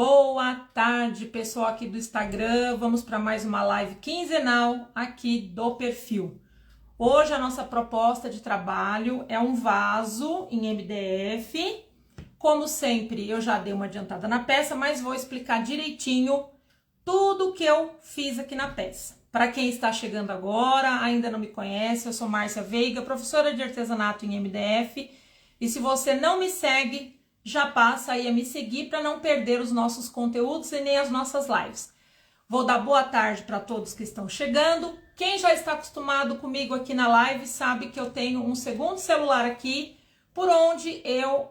Boa tarde, pessoal aqui do Instagram. Vamos para mais uma live quinzenal aqui do perfil. Hoje a nossa proposta de trabalho é um vaso em MDF. Como sempre, eu já dei uma adiantada na peça, mas vou explicar direitinho tudo que eu fiz aqui na peça. Para quem está chegando agora, ainda não me conhece, eu sou Márcia Veiga, professora de artesanato em MDF. E se você não me segue, já passa aí a me seguir para não perder os nossos conteúdos e nem as nossas lives. Vou dar boa tarde para todos que estão chegando. Quem já está acostumado comigo aqui na live sabe que eu tenho um segundo celular aqui, por onde eu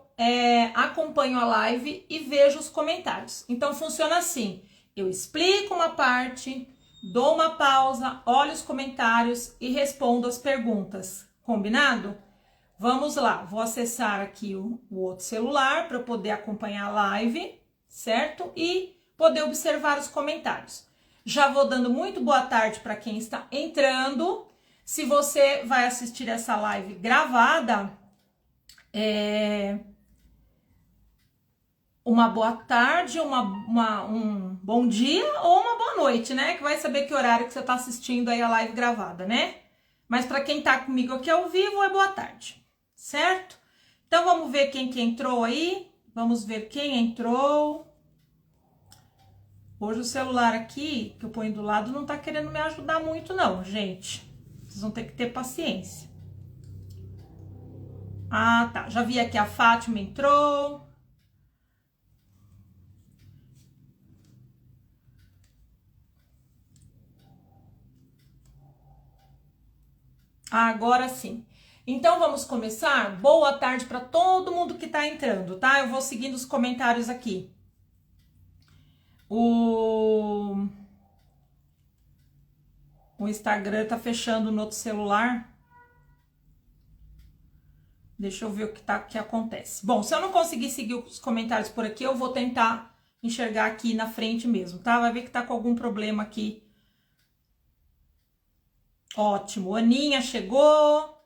acompanho a live e vejo os comentários. Então funciona assim, eu explico uma parte, dou uma pausa, olho os comentários e respondo as perguntas. Combinado? Vamos lá, vou acessar aqui o outro celular para poder acompanhar a live, certo? E poder observar os comentários. Já vou dando muito boa tarde para quem está entrando. Se você vai assistir essa live gravada, uma boa tarde, um bom dia ou uma boa noite, né? Que vai saber que horário que você está assistindo aí a live gravada, né? Mas para quem está comigo aqui ao vivo, é boa tarde. Certo? Então, vamos ver quem que entrou aí. Vamos ver quem entrou. Hoje o celular aqui, que eu ponho do lado, não tá querendo me ajudar muito não, gente. Vocês vão ter que ter paciência. Ah, tá. Já vi aqui a Fátima entrou. Agora sim. Então, vamos começar? Boa tarde para todo mundo que tá entrando, tá? Eu vou seguindo os comentários aqui. O Instagram tá fechando no outro celular. Deixa eu ver o que acontece. Bom, se eu não conseguir seguir os comentários por aqui, eu vou tentar enxergar aqui na frente mesmo, tá? Vai ver que tá com algum problema aqui. Ótimo. Aninha chegou.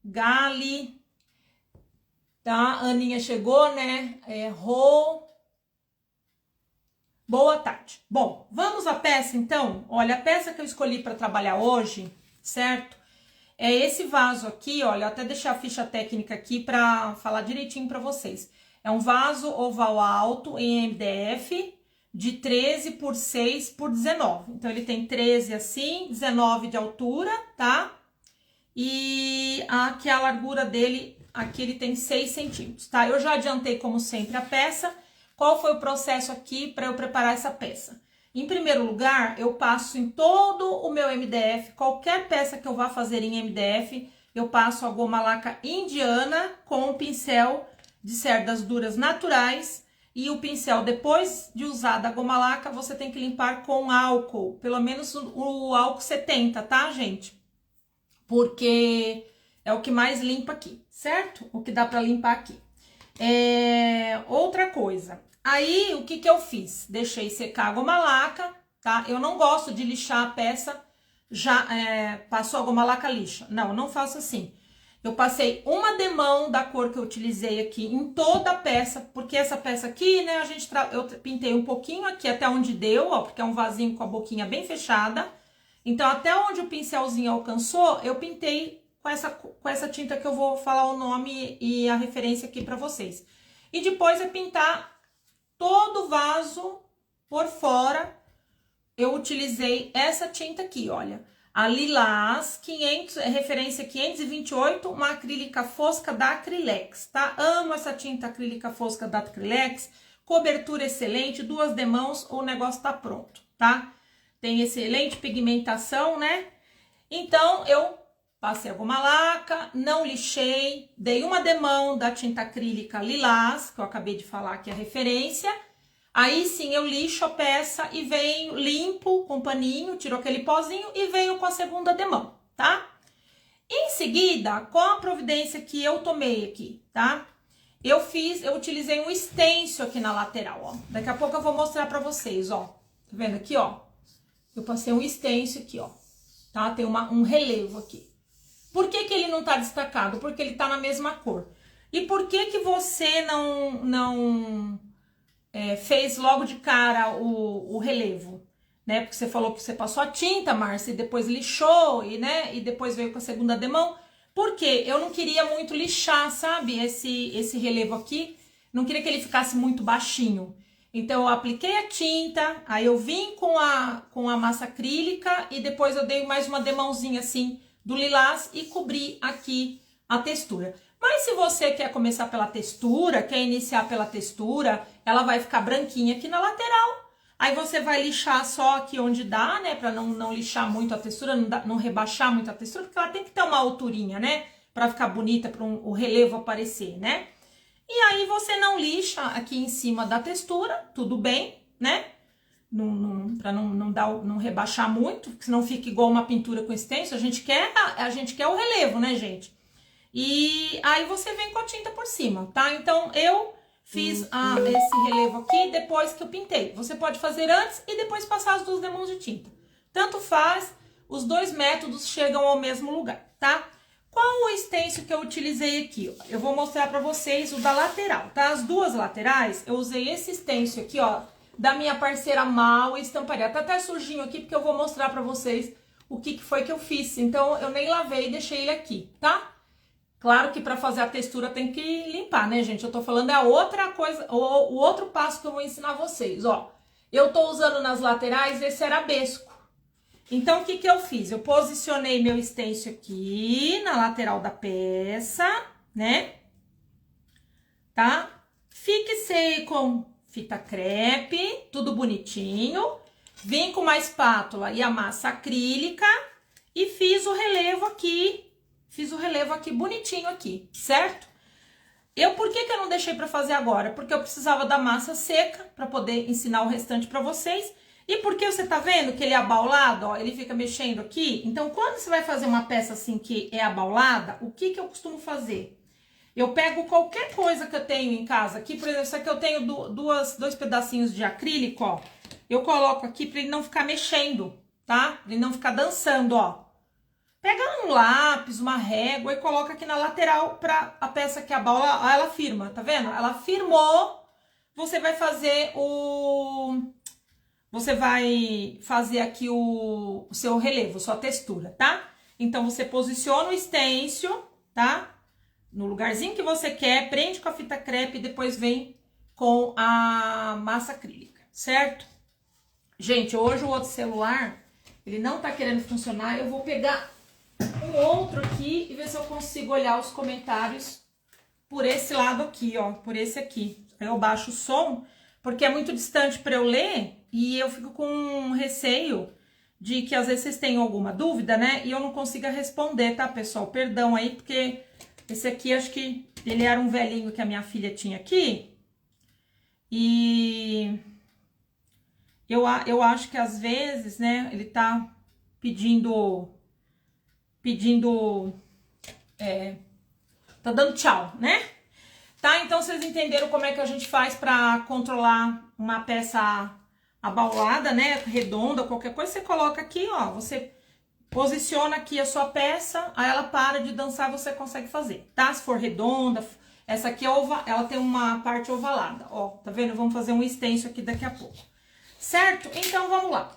Gali, tá? Aninha chegou, né? Rô. Boa tarde. Bom, vamos à peça então? Olha, a peça que eu escolhi para trabalhar hoje, certo? É esse vaso aqui, olha, eu até deixei a ficha técnica aqui para falar direitinho para vocês. É um vaso oval alto em MDF de 13 por 6 por 19. Então, ele tem 13 assim, 19 de altura, tá? E aqui a largura dele, aqui ele tem 6 centímetros, tá? Eu já adiantei, como sempre, a peça. Qual foi o processo aqui para eu preparar essa peça? Em primeiro lugar, eu passo em todo o meu MDF, qualquer peça que eu vá fazer em MDF, eu passo a goma laca indiana com o pincel de cerdas duras naturais. E o pincel, depois de usar da goma laca, você tem que limpar com álcool, pelo menos o álcool 70, tá, gente? Porque é o que mais limpa aqui, certo? O que dá para limpar aqui. Outra coisa, aí o que eu fiz? Deixei secar a goma laca, tá? Eu não gosto de lixar a peça, já passou a goma laca lixa. Não, eu não faço assim. Eu passei uma demão da cor que eu utilizei aqui em toda a peça, porque essa peça aqui, né, eu pintei um pouquinho aqui até onde deu, ó, porque é um vasinho com a boquinha bem fechada. Então, até onde o pincelzinho alcançou, eu pintei com essa tinta que eu vou falar o nome e a referência aqui para vocês. E depois é pintar todo o vaso por fora. Eu utilizei essa tinta aqui, olha. A Lilás, referência 528, uma acrílica fosca da Acrylex, tá? Amo essa tinta acrílica fosca da Acrylex. Cobertura excelente, 2 demãos, o negócio tá pronto, tá? Tem excelente pigmentação, né? Então, eu passei a goma laca, não lixei, dei uma demão da tinta acrílica Lilás, que eu acabei de falar aqui a referência. Aí sim, eu lixo a peça e venho limpo com paninho, tiro aquele pozinho e venho com a segunda demão, tá? Em seguida, qual a providência que eu tomei aqui, tá? Eu utilizei um stencil aqui na lateral, ó. Daqui a pouco eu vou mostrar pra vocês, ó. Tá vendo aqui, ó? Eu passei um stencil aqui, ó, tá? Tem um relevo aqui. Por que ele não tá destacado? Porque ele tá na mesma cor. E por que você não fez logo de cara o relevo, né? Porque você falou que você passou a tinta, Márcia, e depois lixou, e depois veio com a segunda demão. Por quê? Eu não queria muito lixar, sabe? Esse relevo aqui, não queria que ele ficasse muito baixinho. Então, eu apliquei a tinta, aí eu vim com a massa acrílica e depois eu dei mais uma demãozinha assim do lilás e cobri aqui a textura. Mas se você quer começar pela textura, quer iniciar pela textura, ela vai ficar branquinha aqui na lateral. Aí você vai lixar só aqui onde dá, né? Pra não lixar muito a textura, não rebaixar muito a textura, porque ela tem que ter uma alturinha, né? Pra ficar bonita, para o relevo aparecer, né? E aí você não lixa aqui em cima da textura, tudo bem, né? Pra não rebaixar muito, porque senão fica igual uma pintura com extenso. A gente quer o relevo, né, gente? E aí você vem com a tinta por cima, tá? Então eu fiz esse relevo aqui depois que eu pintei. Você pode fazer antes e depois passar as duas demãos de tinta. Tanto faz, os dois métodos chegam ao mesmo lugar, tá? Qual o stencil que eu utilizei aqui? Eu vou mostrar pra vocês o da lateral, tá? As duas laterais, eu usei esse stencil aqui, ó, da minha parceira Mal Estamparia. Tá até sujinho aqui, porque eu vou mostrar pra vocês o que foi que eu fiz. Então, eu nem lavei e deixei ele aqui, tá? Claro que pra fazer a textura tem que limpar, né, gente? Eu tô falando a outra coisa, o outro passo que eu vou ensinar vocês, ó. Eu tô usando nas laterais esse arabesco. Então, o que eu fiz? Eu posicionei meu stencil aqui na lateral da peça, né? Tá? Fixei com fita crepe, tudo bonitinho. Vim com uma espátula e a massa acrílica e fiz o relevo aqui. Fiz o relevo aqui bonitinho aqui, certo? Por que eu não deixei pra fazer agora? Porque eu precisava da massa seca pra poder ensinar o restante pra vocês. E porque você tá vendo que ele é abaulado, ó, ele fica mexendo aqui? Então, quando você vai fazer uma peça assim que é abaulada, o que eu costumo fazer? Eu pego qualquer coisa que eu tenho em casa aqui, por exemplo, isso aqui eu tenho dois pedacinhos de acrílico, ó. Eu coloco aqui pra ele não ficar mexendo, tá? Pra ele não ficar dançando, ó. Pega um lápis, uma régua e coloca aqui na lateral pra a peça que abaula, ó, ela firma, tá vendo? Ela firmou, você vai fazer aqui o seu relevo, sua textura, tá? Então, você posiciona o stencil, tá? No lugarzinho que você quer, prende com a fita crepe e depois vem com a massa acrílica, certo? Gente, hoje o outro celular, ele não tá querendo funcionar. Eu vou pegar um outro aqui e ver se eu consigo olhar os comentários por esse lado aqui, ó, por esse aqui. Aí eu baixo o som, porque é muito distante para eu ler e eu fico com receio de que às vezes vocês tenham alguma dúvida, né? E eu não consiga responder, tá, pessoal? Perdão aí, porque esse aqui, acho que ele era um velhinho que a minha filha tinha aqui. E eu acho que às vezes, né, ele tá pedindo, tá dando tchau, né? Tá? Então, vocês entenderam como é que a gente faz pra controlar uma peça abaulada, né? Redonda, qualquer coisa, você coloca aqui, ó, você posiciona aqui a sua peça, aí ela para de dançar, você consegue fazer, tá? Se for redonda, essa aqui ela tem uma parte ovalada, ó, tá vendo? Vamos fazer um stencil aqui daqui a pouco, certo? Então, vamos lá.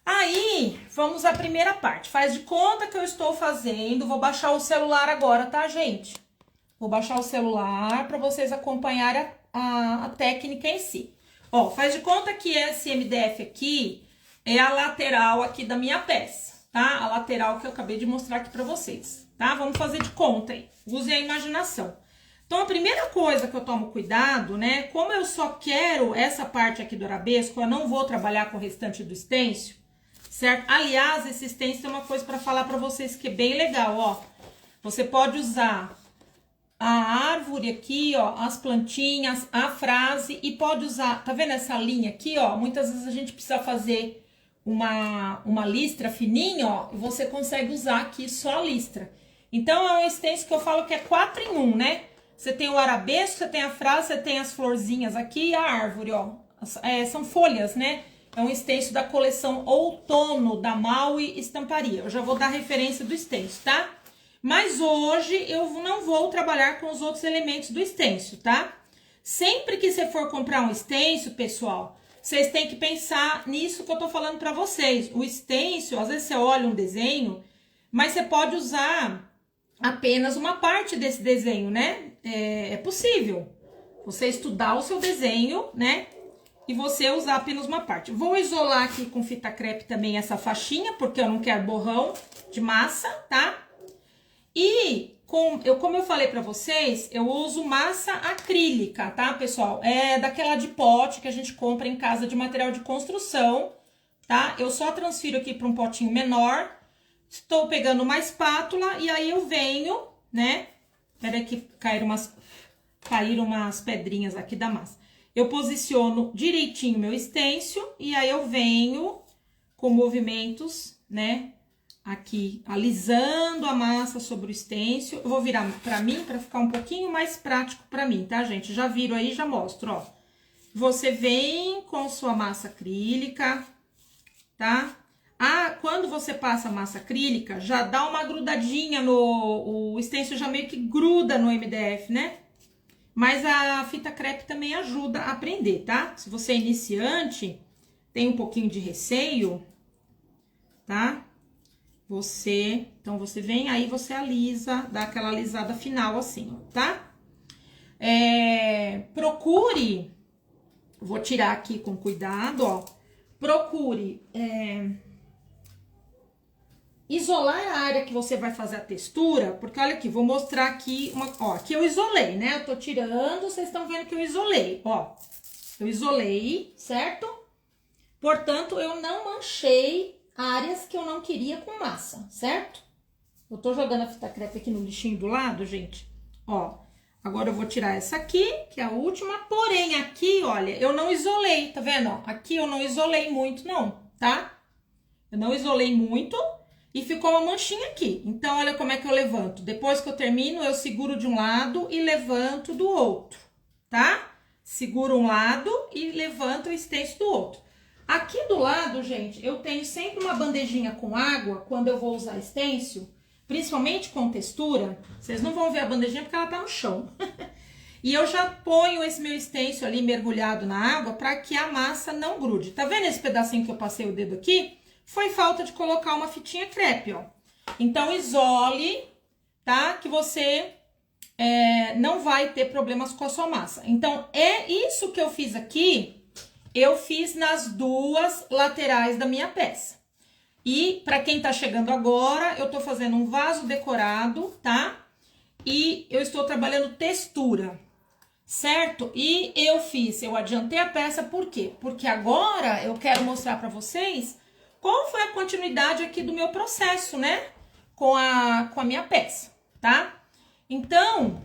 Aí, vamos à primeira parte. Faz de conta que eu estou fazendo, vou baixar o celular agora, tá, gente? Vou baixar o celular para vocês acompanharem a técnica em si. Ó, faz de conta que esse MDF aqui é a lateral aqui da minha peça, tá? A lateral que eu acabei de mostrar aqui pra vocês, tá? Vamos fazer de conta aí. Use a imaginação. Então, a primeira coisa que eu tomo cuidado, né? Como eu só quero essa parte aqui do arabesco, eu não vou trabalhar com o restante do stencil, certo? Aliás, esse stencil tem uma coisa pra falar pra vocês que é bem legal, ó. Você pode usar a árvore aqui, ó, as plantinhas, a frase e pode usar, tá vendo essa linha aqui, ó? Muitas vezes a gente precisa fazer uma listra fininha, ó, e você consegue usar aqui só a listra. Então, é um stencil que eu falo que é 4 em 1, né? Você tem o arabesco, você tem a frase, você tem as florzinhas aqui e a árvore, ó. São folhas, né? É um stencil da coleção Outono, da Maui Estamparia. Eu já vou dar referência do stencil, tá? Mas hoje eu não vou trabalhar com os outros elementos do stencil, tá? Sempre que você for comprar um stencil, pessoal, vocês têm que pensar nisso que eu tô falando pra vocês. O stencil, às vezes você olha um desenho, mas você pode usar apenas uma parte desse desenho, né? É possível você estudar o seu desenho, né? E você usar apenas uma parte. Vou isolar aqui com fita crepe também essa faixinha, porque eu não quero borrão de massa, tá? E como eu falei pra vocês, eu uso massa acrílica, tá, pessoal? É daquela de pote que a gente compra em casa de material de construção, tá? Eu só transfiro aqui para um potinho menor. Estou pegando uma espátula e aí eu venho, né? Peraí que caíram umas pedrinhas aqui da massa. Eu posiciono direitinho meu stencil e aí eu venho com movimentos, né? Aqui, alisando a massa sobre o stencil. Eu vou virar pra mim, pra ficar um pouquinho mais prático pra mim, tá, gente? Já viro aí, já mostro, ó. Você vem com sua massa acrílica, tá? Ah, quando você passa a massa acrílica, já dá uma grudadinha o stencil já meio que gruda no MDF, né? Mas a fita crepe também ajuda a prender, tá? Se você é iniciante, tem um pouquinho de receio, tá? Então, você vem aí, você alisa, dá aquela alisada final assim, ó, tá? Procure, vou tirar aqui com cuidado, ó. Procure isolar a área que você vai fazer a textura, porque olha aqui, vou mostrar aqui, ó, aqui eu isolei, né? Eu tô tirando, vocês estão vendo que eu isolei, ó. Eu isolei, certo? Portanto, eu não manchei áreas que eu não queria com massa, certo? Eu tô jogando a fita crepe aqui no lixinho do lado, gente, ó. Agora eu vou tirar essa aqui, que é a última, porém aqui, olha, eu não isolei, tá vendo? Ó, aqui eu não isolei muito não, tá? Eu não isolei muito e ficou uma manchinha aqui. Então, olha como é que eu levanto. Depois que eu termino, eu seguro de um lado e levanto do outro, tá? Seguro um lado e levanto o stencil do outro. Aqui do lado, gente, eu tenho sempre uma bandejinha com água quando eu vou usar stencil, principalmente com textura. Vocês não vão ver a bandejinha porque ela tá no chão. E eu já ponho esse meu stencil ali mergulhado na água para que a massa não grude. Tá vendo esse pedacinho que eu passei o dedo aqui? Foi falta de colocar uma fitinha crepe, ó. Então, isole, tá? Que você não vai ter problemas com a sua massa. Então, é isso que eu fiz aqui, eu fiz nas duas laterais da minha peça. E, pra quem tá chegando agora, eu tô fazendo um vaso decorado, tá? E eu estou trabalhando textura, certo? E eu adiantei a peça, por quê? Porque agora eu quero mostrar pra vocês qual foi a continuidade aqui do meu processo, né? Com a minha peça, tá? Então,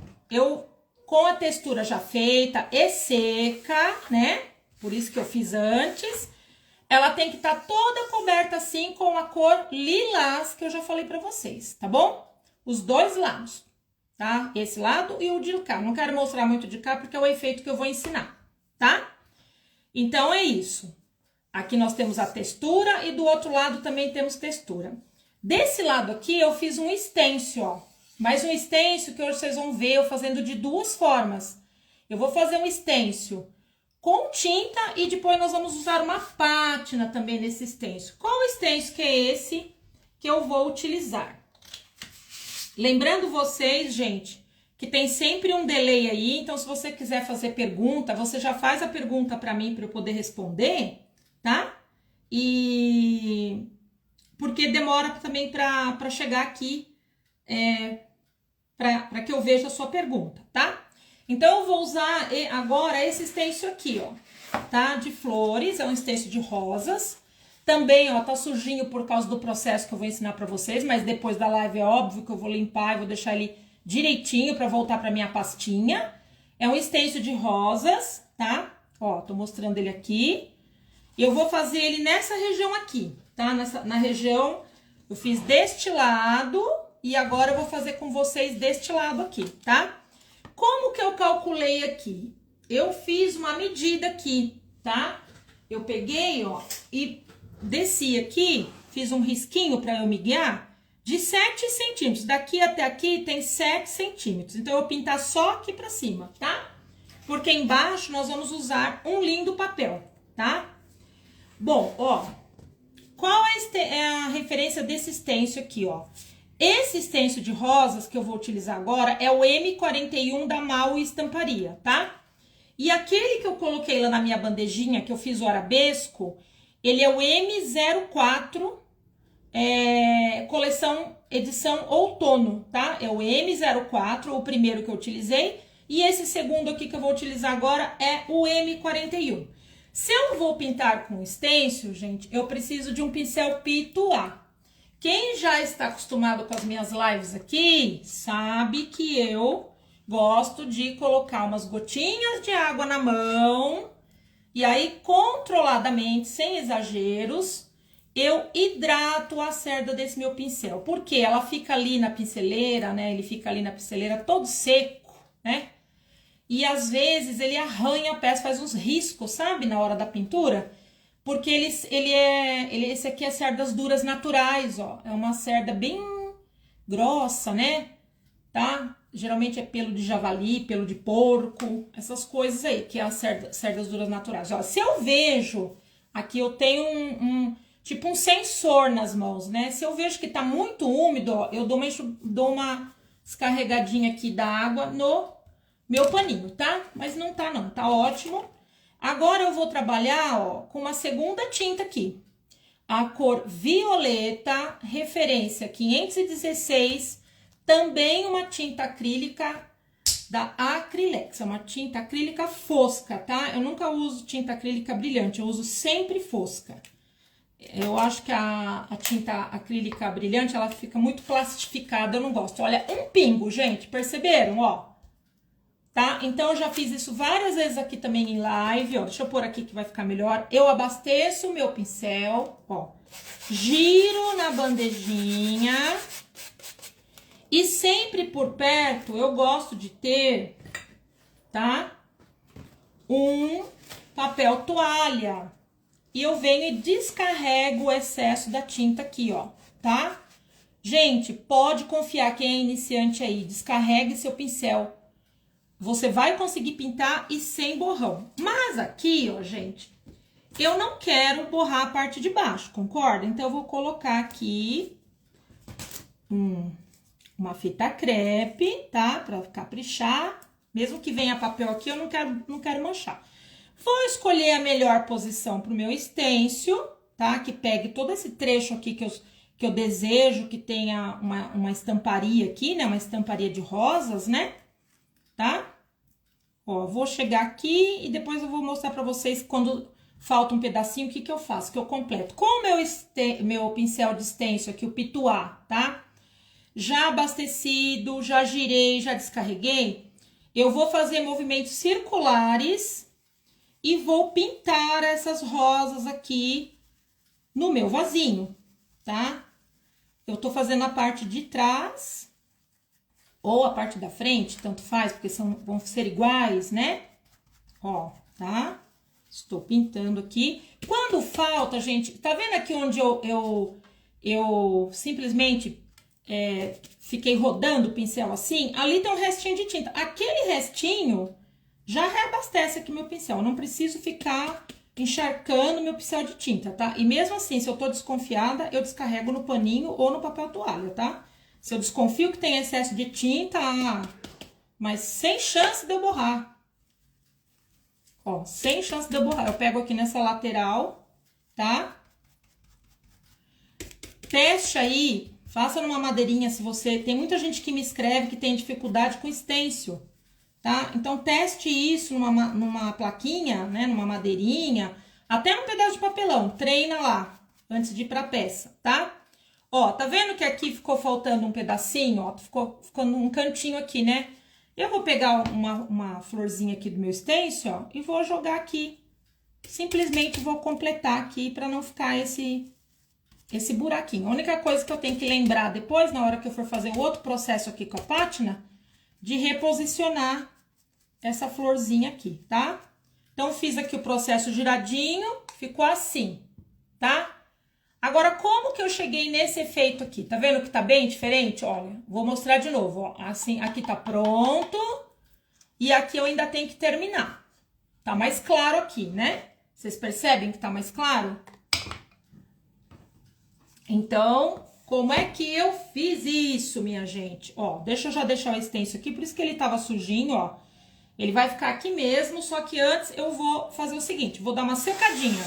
com a textura já feita e seca, né? Por isso que eu fiz antes, ela tem que estar toda coberta assim com a cor lilás que eu já falei pra vocês, tá bom? Os dois lados, tá? Esse lado e o de cá. Não quero mostrar muito de cá porque é o efeito que eu vou ensinar, tá? Então, é isso. Aqui nós temos a textura e do outro lado também temos textura. Desse lado aqui eu fiz um stencil, ó. Mais um stencil que hoje vocês vão ver eu fazendo de duas formas. Eu vou fazer um stencil com tinta e depois nós vamos usar uma pátina também nesse stencil. Qual stencil que é esse que eu vou utilizar? Lembrando vocês, gente, que tem sempre um delay aí. Então, se você quiser fazer pergunta, você já faz a pergunta para mim para eu poder responder, tá? E porque demora também para chegar aqui, para que eu veja a sua pergunta, tá? Então, eu vou usar agora esse stencil aqui, ó, tá? De flores, é um stencil de rosas. Também, ó, tá sujinho por causa do processo que eu vou ensinar pra vocês, mas depois da live é óbvio que eu vou limpar e vou deixar ele direitinho pra voltar pra minha pastinha. É um stencil de rosas, tá? Ó, tô mostrando ele aqui. E eu vou fazer ele nessa região aqui, tá? Na região, eu fiz deste lado e agora eu vou fazer com vocês deste lado aqui, tá? Como que eu calculei aqui? Eu fiz uma medida aqui, tá? Eu peguei, ó, e desci aqui, fiz um risquinho para eu me guiar, de 7 centímetros. Daqui até aqui tem 7 centímetros. Então, eu vou pintar só aqui pra cima, tá? porque embaixo nós vamos usar um lindo papel, tá? Bom, ó, qual é a referência desse stencil aqui, ó? Esse stencil de rosas que eu vou utilizar agora é o M41 da Maui Estamparia, tá? E aquele que eu coloquei lá na minha bandejinha, que eu fiz o arabesco, ele é o M04, coleção edição outono, tá? É o M04, o primeiro que eu utilizei, e esse segundo aqui que eu vou utilizar agora é o M41. Se eu vou pintar com stencil, gente, eu preciso de um pincel Pituá. Quem já está acostumado com as minhas lives aqui, sabe que eu gosto de colocar umas gotinhas de água na mão e aí, controladamente, sem exageros, eu hidrato a cerda desse meu pincel. Porque ela fica ali na pinceleira, né? Ele fica ali na pinceleira todo seco, né? E às vezes ele arranha a peça, faz uns riscos, sabe? Na hora da pintura. Porque esse aqui é cerdas duras naturais, ó. É uma cerda bem grossa, né? Tá? Geralmente é pelo de javali, pelo de porco, essas coisas aí, que é as cerdas duras naturais. Ó, se eu vejo, aqui eu tenho tipo um sensor nas mãos, né? Se eu vejo que tá muito úmido, ó, eu dou uma descarregadinha aqui da água no meu paninho, tá? Mas não tá não, tá ótimo. Agora eu vou trabalhar, ó, com uma segunda tinta aqui. A cor violeta, referência 516, também uma tinta acrílica da Acrylex. É uma tinta acrílica fosca, tá? Eu nunca uso tinta acrílica brilhante, eu uso sempre fosca. Eu acho que a tinta acrílica brilhante, ela fica muito plastificada, eu não gosto. Olha, um pingo, gente, perceberam, ó? Tá? Então, eu já fiz isso várias vezes aqui também em live, ó. Deixa eu pôr aqui que vai ficar melhor. Eu abasteço o meu pincel, ó. Giro na bandejinha. E sempre por perto, eu gosto de ter, tá? Um papel toalha. E eu venho e descarrego o excesso da tinta aqui, ó, tá? Gente, pode confiar, quem é iniciante aí, descarregue seu pincel. Você vai conseguir pintar e sem borrão. Mas aqui, ó, gente, eu não quero borrar a parte de baixo, concorda? Então, eu vou colocar aqui uma fita crepe, tá? Pra caprichar. Mesmo que venha papel aqui, eu não quero manchar. Vou escolher a melhor posição pro meu stencil, tá? Que pegue todo esse trecho aqui que eu desejo que tenha uma estamparia aqui, né? Uma estamparia de rosas, né? Tá? Ó, vou chegar aqui e depois eu vou mostrar pra vocês quando falta um pedacinho, o que eu faço, que eu completo. Com o meu pincel de stencil aqui, o Pituá, tá? Já abastecido, já girei, já descarreguei, eu vou fazer movimentos circulares e vou pintar essas rosas aqui no meu vasinho, tá? Eu tô fazendo a parte de trás ou a parte da frente, tanto faz, porque vão ser iguais, né? Ó, tá? Estou pintando aqui. Quando falta, gente, tá vendo aqui onde eu simplesmente fiquei rodando o pincel assim? Ali tem um restinho de tinta. Aquele restinho já reabastece aqui meu pincel. Eu não preciso ficar encharcando meu pincel de tinta, tá? E mesmo assim, se eu tô desconfiada, eu descarrego no paninho ou no papel toalha, tá? Se eu desconfio que tem excesso de tinta, mas sem chance de eu borrar. Ó, sem chance de eu borrar. Eu pego aqui nessa lateral, tá? Teste aí, faça numa madeirinha se você... Tem muita gente que me escreve que tem dificuldade com stencil, tá? Então, teste isso numa plaquinha, né? Numa madeirinha, até num pedaço de papelão. Treina lá, antes de ir pra peça, tá? Ó, tá vendo que aqui ficou faltando um pedacinho, ó? Ficou num cantinho aqui, né? Eu vou pegar uma florzinha aqui do meu stencil, ó, e vou jogar aqui. Simplesmente vou completar aqui pra não ficar esse buraquinho. A única coisa que eu tenho que lembrar depois, na hora que eu for fazer o outro processo aqui com a pátina, de reposicionar essa florzinha aqui, tá? Então, fiz aqui o processo giradinho, ficou assim, tá? Agora, como que eu cheguei nesse efeito aqui? Tá vendo que tá bem diferente? Olha, vou mostrar de novo, ó. Assim, aqui tá pronto. e aqui eu ainda tenho que terminar. Tá mais claro aqui, né? Vocês percebem que tá mais claro? Então, como é que eu fiz isso, minha gente? Ó, deixa eu já deixar o extenso aqui, por isso que ele tava sujinho, ó. Ele vai ficar aqui mesmo, só que antes eu vou fazer o seguinte, vou dar uma secadinha.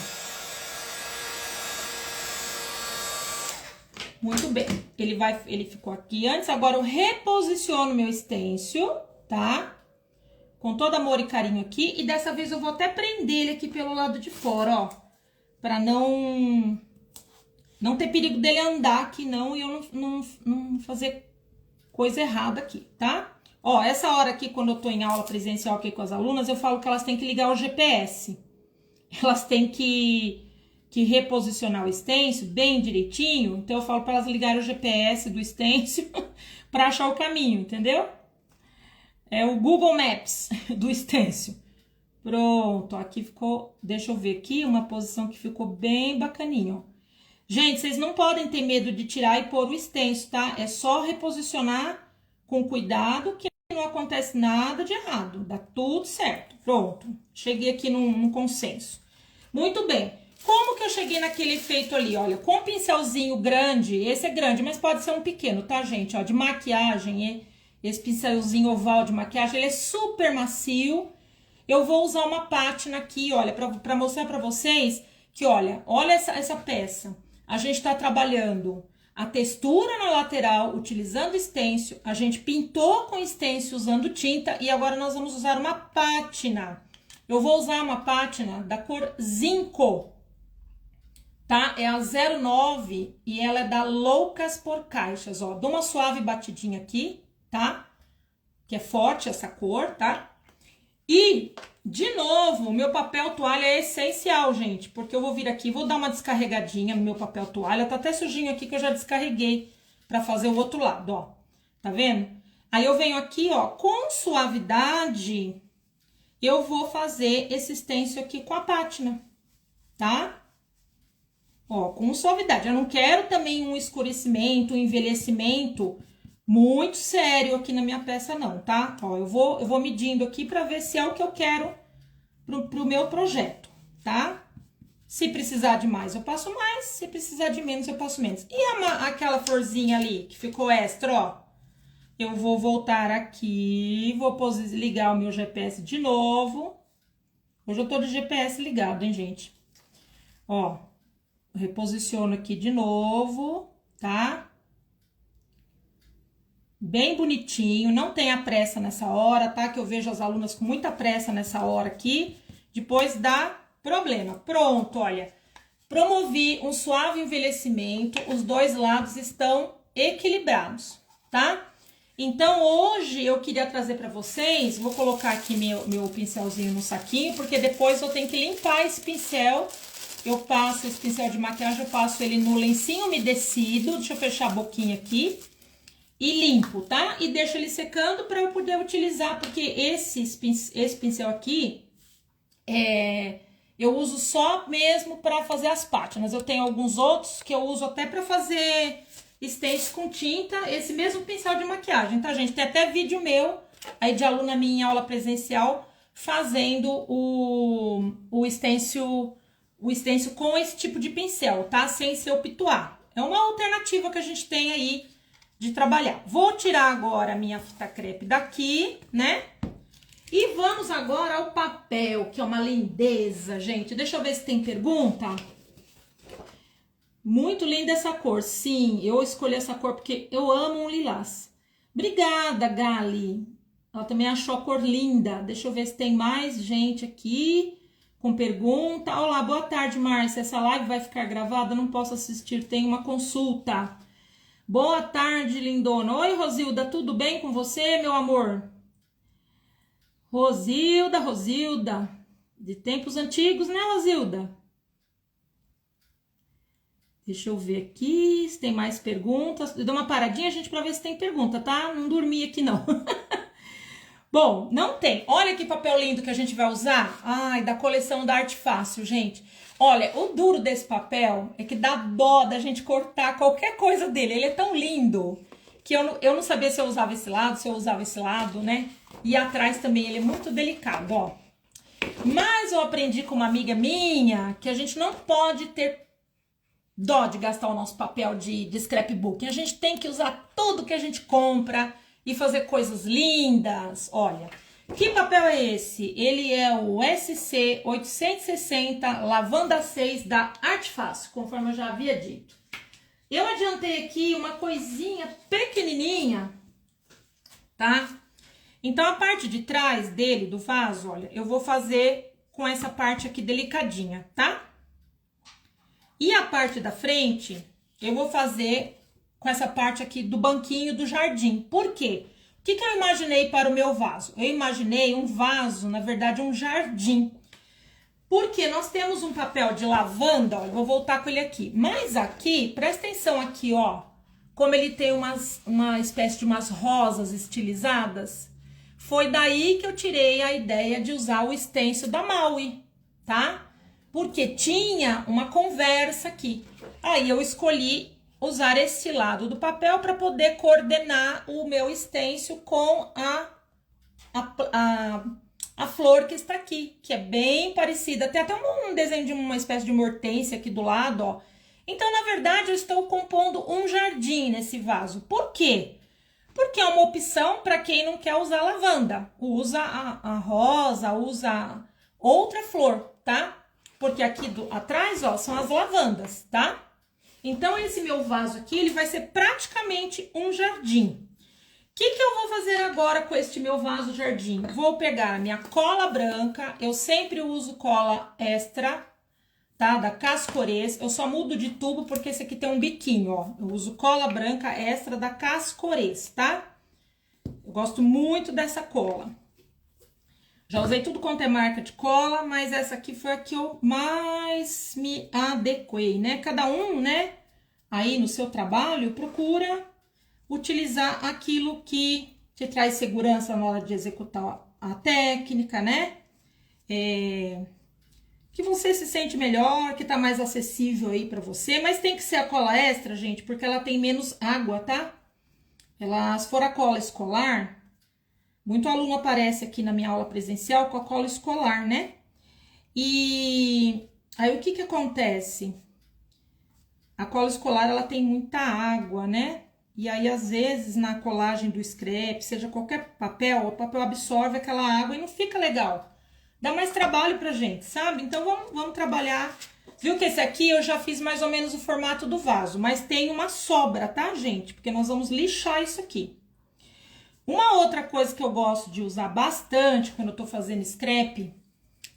Muito bem, ele ficou aqui antes, agora eu reposiciono meu stencil, tá? Com todo amor e carinho aqui, e dessa vez eu vou até prender ele aqui pelo lado de fora, ó. Pra não ter perigo dele andar aqui não, e eu não fazer coisa errada aqui, tá? Ó, essa hora aqui, quando eu tô em aula presencial aqui com as alunas, eu falo que elas têm que ligar o GPS. Elas têm que reposicionar o stencil bem direitinho. Então, eu falo para elas ligarem o GPS do stencil para achar o caminho, entendeu? É o Google Maps do stencil. Pronto, aqui ficou, deixa eu ver aqui, uma posição que ficou bem bacaninha, ó. Gente, vocês não podem ter medo de tirar e pôr o stencil, tá? É só reposicionar com cuidado que não acontece nada de errado, dá tudo certo. Pronto, cheguei aqui num consenso. Muito bem, como que eu cheguei naquele efeito ali? Olha, com um pincelzinho grande, esse é grande, mas pode ser um pequeno, tá, gente? Ó, de maquiagem, esse pincelzinho oval de maquiagem, ele é super macio. Eu vou usar uma pátina aqui, olha, pra mostrar pra vocês que, olha essa peça. A gente tá trabalhando a textura na lateral, utilizando stencil, a gente pintou com stencil usando tinta e agora nós vamos usar uma pátina. Eu vou usar uma pátina da cor Zinco, tá? É a 09 e ela é da Loucas por Caixas, ó. Dou uma suave batidinha aqui, tá? Que é forte essa cor, tá? E, de novo, o meu papel toalha é essencial, gente, porque eu vou vir aqui, vou dar uma descarregadinha no meu papel toalha, tá até sujinho aqui que eu já descarreguei pra fazer o outro lado, ó. Tá vendo? Aí eu venho aqui, ó, com suavidade, eu vou fazer esse stencil aqui com a pátina, tá? Ó, com suavidade. Eu não quero também um escurecimento, um envelhecimento muito sério aqui na minha peça não, tá? Ó, eu vou medindo aqui pra ver se é o que eu quero pro meu projeto, tá? Se precisar de mais, eu passo mais. Se precisar de menos, eu passo menos. E aquela florzinha ali que ficou extra, ó. Eu vou voltar aqui, vou ligar o meu GPS de novo. Hoje eu tô de GPS ligado, hein, gente? Ó, reposiciono aqui de novo, tá? Bem bonitinho, não tenha pressa nessa hora, tá? Que eu vejo as alunas com muita pressa nessa hora aqui, depois dá problema. Pronto, olha, promovi um suave envelhecimento, os dois lados estão equilibrados, tá? Então, hoje eu queria trazer pra vocês, vou colocar aqui meu pincelzinho no saquinho, porque depois eu tenho que limpar esse pincel. Eu passo esse pincel de maquiagem, eu passo ele no lencinho umedecido, deixa eu fechar a boquinha aqui. E limpo, tá? E deixo ele secando para eu poder utilizar, porque esse pincel aqui, eu uso só mesmo para fazer as pátinas. Eu tenho alguns outros que eu uso até para fazer stencil com tinta, esse mesmo pincel de maquiagem, tá, gente? Tem até vídeo meu, aí de aluna minha em aula presencial, fazendo o stencil com esse tipo de pincel, tá? Sem ser o pituá. É uma alternativa que a gente tem aí de trabalhar. Vou tirar agora a minha fita crepe daqui, né? E vamos agora ao papel, que é uma lindeza, gente. Deixa eu ver se tem pergunta. Muito linda essa cor. Sim, eu escolhi essa cor porque eu amo um lilás. Obrigada, Gali. Ela também achou a cor linda. Deixa eu ver se tem mais gente aqui com pergunta. Olá, boa tarde, Márcia. Essa live vai ficar gravada? Não posso assistir, tem uma consulta. Boa tarde, lindona. Oi, Rosilda, tudo bem com você, meu amor? Rosilda. De tempos antigos, né, Rosilda? Deixa eu ver aqui se tem mais perguntas. Eu dou uma paradinha, gente, pra ver se tem pergunta, tá? Não dormi aqui, não. Bom, não tem. Olha que papel lindo que a gente vai usar. Ai, da coleção da Arte Fácil, gente. Olha, o duro desse papel é que dá dó da gente cortar qualquer coisa dele. Ele é tão lindo que eu não sabia se eu usava esse lado, se eu usava esse lado, né? E atrás também ele é muito delicado, ó. Mas eu aprendi com uma amiga minha que a gente não pode ter dó de gastar o nosso papel de scrapbook. A gente tem que usar tudo que a gente compra e fazer coisas lindas. Olha, que papel é esse? Ele é o SC 860 Lavanda 6 da Arte Fácil, conforme eu já havia dito. Eu adiantei aqui uma coisinha pequenininha, tá? Então, a parte de trás dele, do vaso, olha, eu vou fazer com essa parte aqui delicadinha, tá? E a parte da frente, eu vou fazer com essa parte aqui do banquinho do jardim. Por quê? O que eu imaginei para o meu vaso? Eu imaginei um vaso, na verdade, um jardim. Porque nós temos um papel de lavanda, ó, eu vou voltar com ele aqui. Mas aqui, presta atenção aqui, ó, como ele tem uma espécie de umas rosas estilizadas. Foi daí que eu tirei a ideia de usar o stencil da Maui, tá? Porque tinha uma conversa aqui. Aí eu escolhi usar esse lado do papel para poder coordenar o meu stencil com a flor que está aqui, que é bem parecida. Tem até um desenho de uma espécie de uma hortênsia aqui do lado, ó. Então, na verdade, eu estou compondo um jardim nesse vaso. Por quê? Porque é uma opção para quem não quer usar lavanda. Usa a rosa, usa outra flor, tá? Porque aqui atrás, ó, são as lavandas, tá? Então, esse meu vaso aqui, ele vai ser praticamente um jardim. O que eu vou fazer agora com este meu vaso jardim? Vou pegar a minha cola branca, eu sempre uso cola extra, tá? Da Cascorês. Eu só mudo de tubo porque esse aqui tem um biquinho, ó. Eu uso cola branca extra da Cascorês, tá? Eu gosto muito dessa cola. Já usei tudo quanto é marca de cola, mas essa aqui foi a que eu mais me adequei, né? Cada um, né, aí no seu trabalho, procura utilizar aquilo que te traz segurança na hora de executar a técnica, né? Que você se sente melhor, que tá mais acessível aí pra você, mas tem que ser a cola extra, gente, porque ela tem menos água, tá? Se for a cola escolar, muito aluno aparece aqui na minha aula presencial com a cola escolar, né? E aí o que acontece? A cola escolar, ela tem muita água, né? E aí, às vezes, na colagem do scrap, seja qualquer papel, o papel absorve aquela água e não fica legal. Dá mais trabalho pra gente, sabe? Então, vamos trabalhar. Viu que esse aqui eu já fiz mais ou menos o formato do vaso, mas tem uma sobra, tá, gente? Porque nós vamos lixar isso aqui. Uma outra coisa que eu gosto de usar bastante quando eu tô fazendo scrap,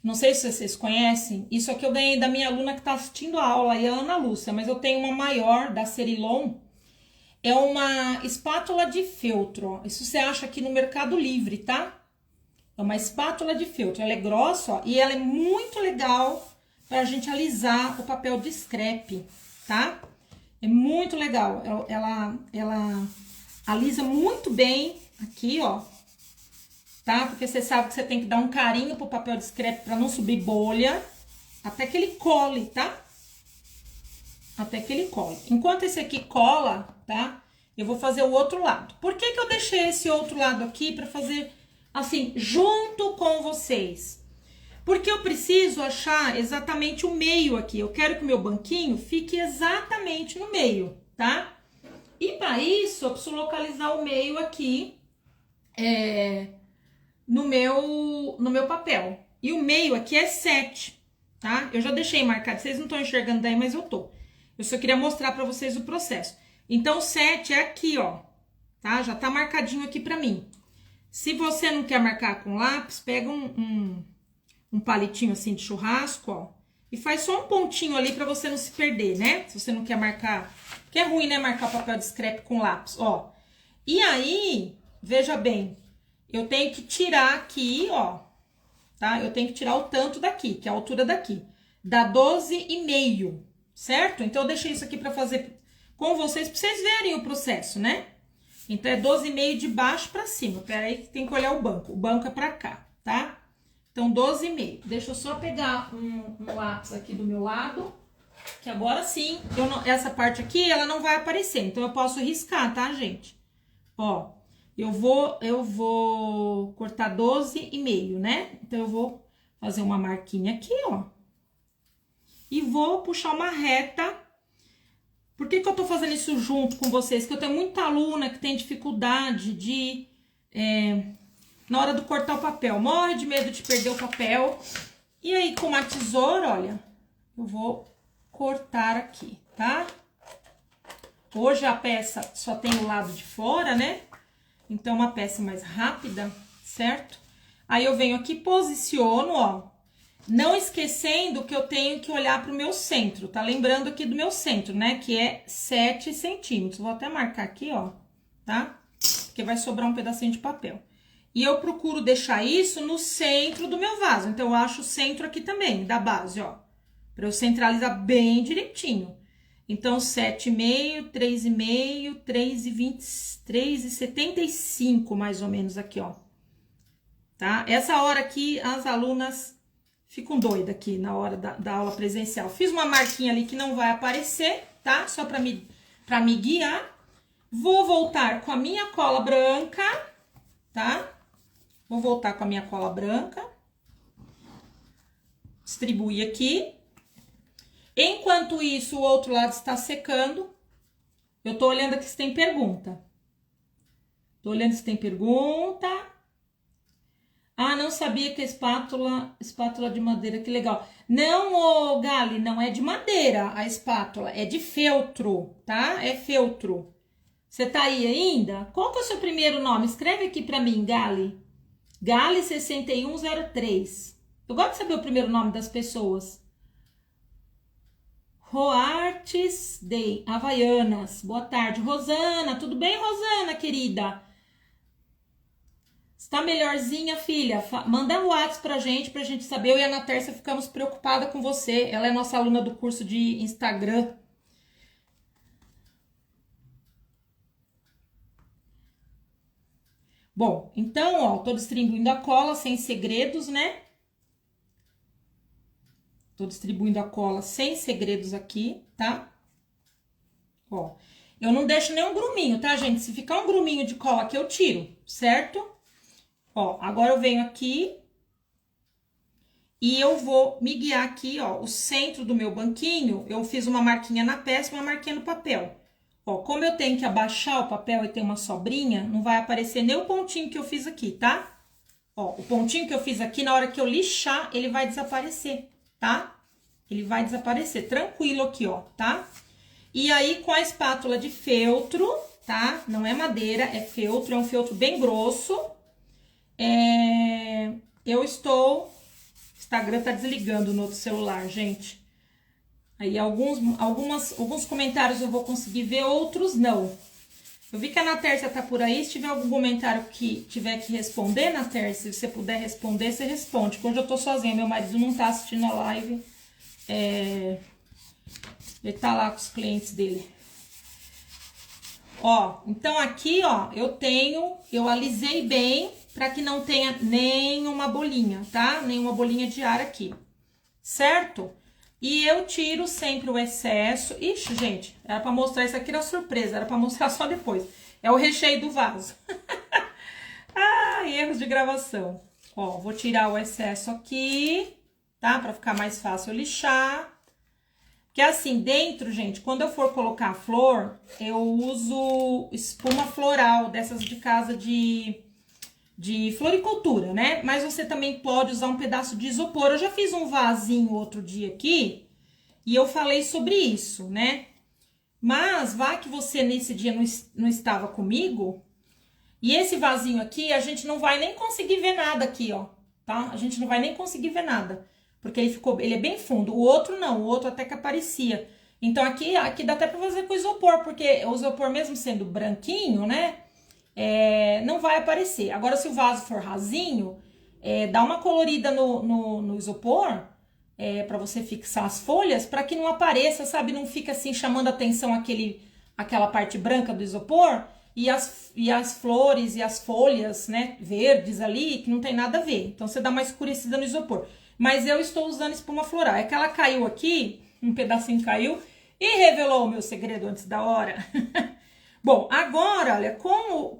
não sei se vocês conhecem, isso aqui eu ganhei da minha aluna que tá assistindo a aula aí, a Ana Lúcia, mas eu tenho uma maior, da Cerilon. É uma espátula de feltro, ó. Isso você acha aqui no Mercado Livre, tá? É uma espátula de feltro, ela é grossa, ó, e ela é muito legal pra gente alisar o papel de scrap, tá? É muito legal, ela alisa muito bem aqui, ó, tá? Porque você sabe que você tem que dar um carinho pro papel de scrap pra não subir bolha, até que ele cole, tá? Até que ele cole. Enquanto esse aqui cola, tá? Eu vou fazer o outro lado. Por que eu deixei esse outro lado aqui pra fazer assim, junto com vocês? Porque eu preciso achar exatamente o meio aqui. Eu quero que o meu banquinho fique exatamente no meio, tá? E para isso, eu preciso localizar o meio aqui no meu papel. E o meio aqui é 7, tá? Eu já deixei marcado. Vocês não estão enxergando daí, mas eu tô. Eu só queria mostrar para vocês o processo. Então, 7 é aqui, ó, tá? Já tá marcadinho aqui pra mim. Se você não quer marcar com lápis, pega um palitinho assim de churrasco, ó, e faz só um pontinho ali pra você não se perder, né? Se você não quer marcar, que é ruim, né, marcar papel de scrap com lápis, ó. E aí, veja bem, eu tenho que tirar aqui, ó, tá? Eu tenho que tirar o tanto daqui, que é a altura daqui. Dá 12,5, certo? Então, eu deixei isso aqui pra fazer com vocês, pra vocês verem o processo, né? Então, é 12,5 de baixo pra cima. Pera aí que tem que olhar o banco. O banco é pra cá, tá? Então, 12,5. Deixa eu só pegar um lápis aqui do meu lado. Que agora sim, essa parte aqui, ela não vai aparecer. Então, eu posso riscar, tá, gente? Ó, eu vou cortar 12,5, né? Então, eu vou fazer uma marquinha aqui, ó. E vou puxar uma reta. Por que eu tô fazendo isso junto com vocês? Que eu tenho muita aluna que tem dificuldade de... na hora de cortar o papel, morre de medo de perder o papel. E aí, com uma tesoura, olha, eu vou cortar aqui, tá? Hoje a peça só tem o lado de fora, né? Então, uma peça mais rápida, certo? Aí, eu venho aqui, posiciono, ó. Não esquecendo que eu tenho que olhar pro meu centro, tá? Lembrando aqui do meu centro, né? Que é 7 centímetros. Vou até marcar aqui, ó, tá? Porque vai sobrar um pedacinho de papel. E eu procuro deixar isso no centro do meu vaso. Então, eu acho o centro aqui também, da base, ó. Pra eu centralizar bem direitinho. Então, 7,5, 3,5, 3,20, 3,75 mais ou menos aqui, ó. Tá? Essa hora aqui, as alunas ficam doidas aqui na hora da aula presencial. Fiz uma marquinha ali que não vai aparecer, tá? Só pra me guiar. Vou voltar com a minha cola branca, tá? Vou voltar com a minha cola branca. Distribuir aqui. Enquanto isso, o outro lado está secando. Eu tô olhando aqui se tem pergunta. Tô olhando se tem pergunta. Ah, não sabia que a espátula de madeira, que legal. Não, ô Gali, não é de madeira a espátula, é de feltro, tá? É feltro. Você tá aí ainda? Qual que é o seu primeiro nome? Escreve aqui pra mim, Gali. Gali 6103. Eu gosto de saber o primeiro nome das pessoas. Roartes Day, Havaianas. Boa tarde. Rosana, tudo bem, Rosana, querida? Está melhorzinha, filha? Manda um WhatsApp pra gente saber. Eu e a Ana Tércia ficamos preocupadas com você. Ela é nossa aluna do curso de Instagram. Bom, então, ó, tô distribuindo a cola sem segredos, né? Tô distribuindo a cola sem segredos aqui, tá? Ó, eu não deixo nenhum gruminho, tá, gente? Se ficar um gruminho de cola aqui, eu tiro, certo? Ó, agora eu venho aqui e eu vou me guiar aqui, ó, o centro do meu banquinho. Eu fiz uma marquinha na peça e uma marquinha no papel. Ó, como eu tenho que abaixar o papel e tem uma sobrinha, não vai aparecer nem o pontinho que eu fiz aqui, tá? Ó, o pontinho que eu fiz aqui, na hora que eu lixar, ele vai desaparecer, tá? Ele vai desaparecer, tranquilo aqui, ó, tá? E aí, com a espátula de feltro, tá? Não é madeira, é um feltro bem grosso. Eu estou... O Instagram tá desligando no outro celular, gente. Aí, alguns comentários eu vou conseguir ver, outros não. Eu vi que a Ana Tércia tá por aí. Se tiver algum comentário que tiver que responder, Ana Tércia, se você puder responder, você responde. Porque hoje eu tô sozinha, meu marido não tá assistindo a live. Ele tá lá com os clientes dele. Ó, então aqui, ó, eu alisei bem pra que não tenha nenhuma bolinha, tá? Nenhuma bolinha de ar aqui, certo? E eu tiro sempre o excesso. Ixi, gente, era pra mostrar isso aqui, era surpresa, era pra mostrar só depois. É o recheio do vaso. Ah, erros de gravação. Ó, vou tirar o excesso aqui, tá? Pra ficar mais fácil lixar. Porque assim, dentro, gente, quando eu for colocar a flor, eu uso espuma floral, dessas de casa de floricultura, né? Mas você também pode usar um pedaço de isopor. Eu já fiz um vasinho outro dia aqui e eu falei sobre isso, né? Mas vá que você nesse dia não estava comigo, e esse vasinho aqui, a gente não vai nem conseguir ver nada aqui, ó, tá? A gente não vai nem conseguir ver nada, porque ele é bem fundo. O outro não, o outro até que aparecia. Então aqui dá até pra fazer com isopor, porque o isopor mesmo sendo branquinho, né? Não vai aparecer. Agora, se o vaso for rasinho, dá uma colorida no isopor, para você fixar as folhas, para que não apareça, sabe? Não fica assim chamando a atenção aquela parte branca do isopor e as flores e as folhas, né, verdes ali, que não tem nada a ver. Então, você dá uma escurecida no isopor. Mas eu estou usando espuma floral. É que ela caiu aqui, um pedacinho caiu e revelou o meu segredo antes da hora. Bom, agora, olha, com o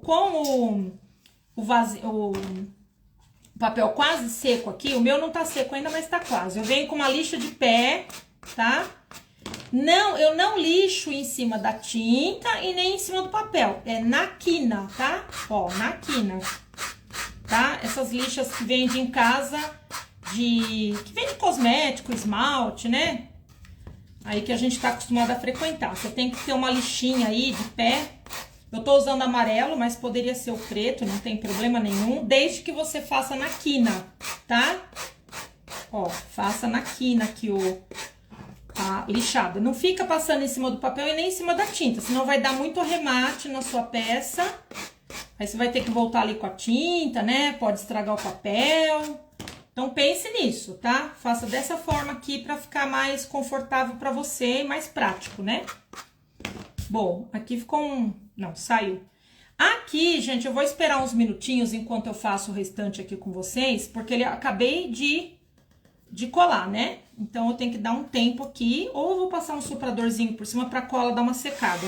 papel quase seco aqui, o meu não tá seco ainda, mas tá quase. Eu venho com uma lixa de pé, tá? Não, eu não lixo em cima da tinta e nem em cima do papel. É na quina, tá? Ó, na quina, tá? Essas lixas que vende em casa, que vende cosmético, esmalte, né? Aí que a gente tá acostumado a frequentar. Você tem que ter uma lixinha aí de pé. Eu tô usando amarelo, mas poderia ser o preto, não tem problema nenhum. Desde que você faça na quina, tá? Ó, faça na quina aqui a lixada. Não fica passando em cima do papel e nem em cima da tinta, senão vai dar muito arremate na sua peça. Aí você vai ter que voltar ali com a tinta, né? Pode estragar o papel. Então pense nisso, tá? Faça dessa forma aqui pra ficar mais confortável pra você e mais prático, né? Bom, aqui ficou Não, saiu. Aqui, gente, eu vou esperar uns minutinhos enquanto eu faço o restante aqui com vocês, porque eu acabei de colar, né? Então, eu tenho que dar um tempo aqui, ou eu vou passar um sopradorzinho por cima pra cola dar uma secada.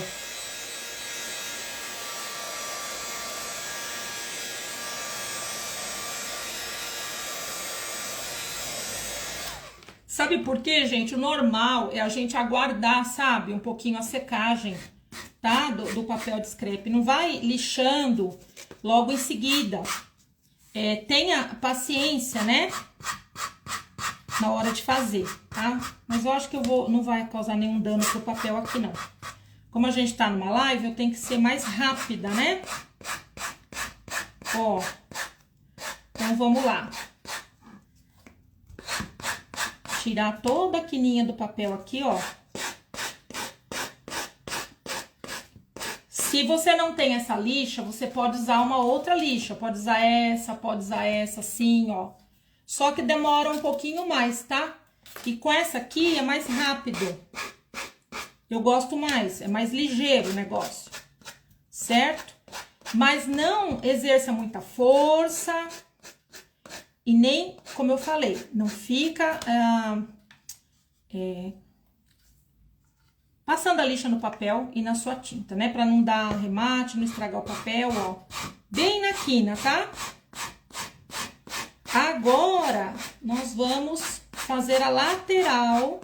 Sabe por quê, gente? O normal é a gente aguardar, sabe? Um pouquinho a secagem, tá? Do papel de scrap. Não vai lixando logo em seguida. Tenha paciência, né? Na hora de fazer, tá? Mas eu acho que não vai causar nenhum dano pro papel aqui, não. Como a gente tá numa live, eu tenho que ser mais rápida, né? Ó. Então, vamos lá. Tirar toda a quininha do papel aqui, ó. Se você não tem essa lixa, você pode usar uma outra lixa. Pode usar essa, assim, ó. Só que demora um pouquinho mais, tá? E com essa aqui é mais rápido. Eu gosto mais, é mais ligeiro o negócio, certo? Mas não exerça muita força. E nem, como eu falei, não fica passando a lixa no papel e na sua tinta, né? Pra não dar remate, não estragar o papel, ó. Bem na quina, tá? Agora, nós vamos fazer a lateral.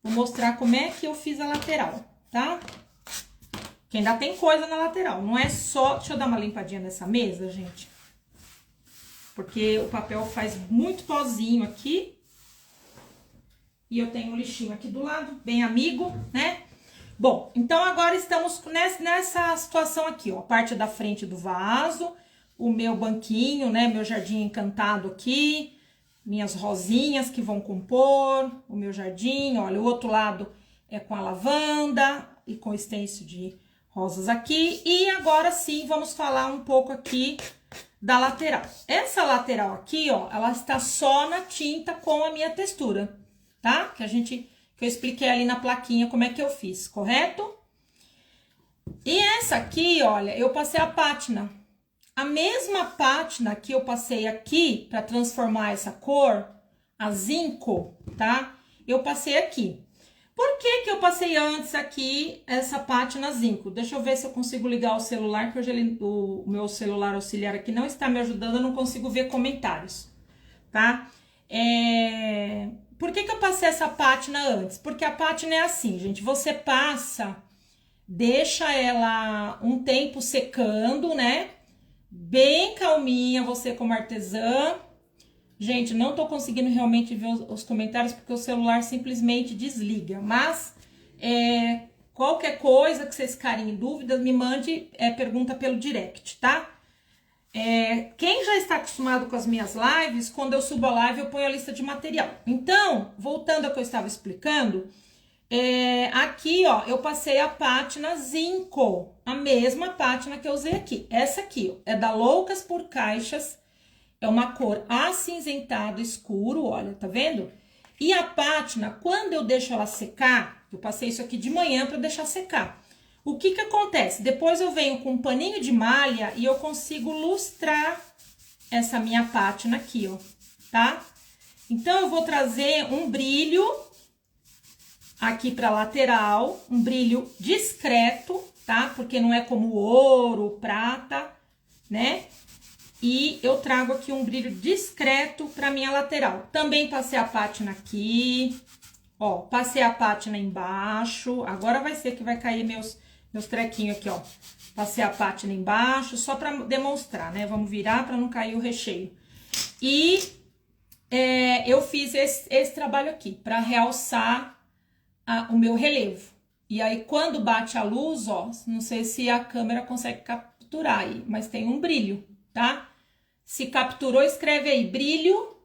Vou mostrar como é que eu fiz a lateral, tá? Que ainda tem coisa na lateral, não é só... Deixa eu dar uma limpadinha nessa mesa, gente. Porque o papel faz muito pozinho aqui. E eu tenho um lixinho aqui do lado, bem amigo, né? Bom, então agora estamos nessa situação aqui, ó. A parte da frente do vaso, o meu banquinho, né? Meu jardim encantado aqui. Minhas rosinhas que vão compor o meu jardim. Olha, o outro lado é com a lavanda e com stencil de rosas aqui. E agora sim, vamos falar um pouco aqui da lateral. Essa lateral aqui, ó, ela está só na tinta com a minha textura, tá? Que eu expliquei ali na plaquinha como é que eu fiz, correto? E essa aqui, olha, eu passei a pátina. A mesma pátina que eu passei aqui para transformar essa cor, a zinco, tá? Eu passei aqui. Por que eu passei antes aqui essa pátina zinco? Deixa eu ver se eu consigo ligar o celular, que hoje o meu celular auxiliar aqui não está me ajudando, eu não consigo ver comentários, tá? Por que eu passei essa pátina antes? Porque a pátina é assim, gente, você passa, deixa ela um tempo secando, né? Bem calminha, você como artesã. Gente, não tô conseguindo realmente ver os comentários porque o celular simplesmente desliga. Mas, qualquer coisa que vocês ficarem em dúvida, me mande pergunta pelo direct, tá? Quem já está acostumado com as minhas lives, quando eu subo a live eu ponho a lista de material. Então, voltando ao que eu estava explicando, aqui, ó, eu passei a pátina zinco, a mesma pátina que eu usei aqui. Essa aqui, ó, é da Loucas por Caixas. É uma cor acinzentado escuro, olha, tá vendo? E a pátina, quando eu deixo ela secar, eu passei isso aqui de manhã para deixar secar. O que acontece? Depois eu venho com um paninho de malha e eu consigo lustrar essa minha pátina aqui, ó, tá? Então, eu vou trazer um brilho aqui pra lateral, um brilho discreto, tá? Porque não é como ouro, prata, né? E eu trago aqui um brilho discreto pra minha lateral. Também passei a pátina aqui, ó, passei a pátina embaixo. Agora vai ser que vai cair meus trequinhos aqui, ó. Passei a pátina embaixo, só pra demonstrar, né? Vamos virar pra não cair o recheio. E eu fiz esse trabalho aqui, pra realçar o meu relevo. E aí, quando bate a luz, ó, não sei se a câmera consegue capturar aí, mas tem um brilho, tá? Se capturou, escreve aí, brilho,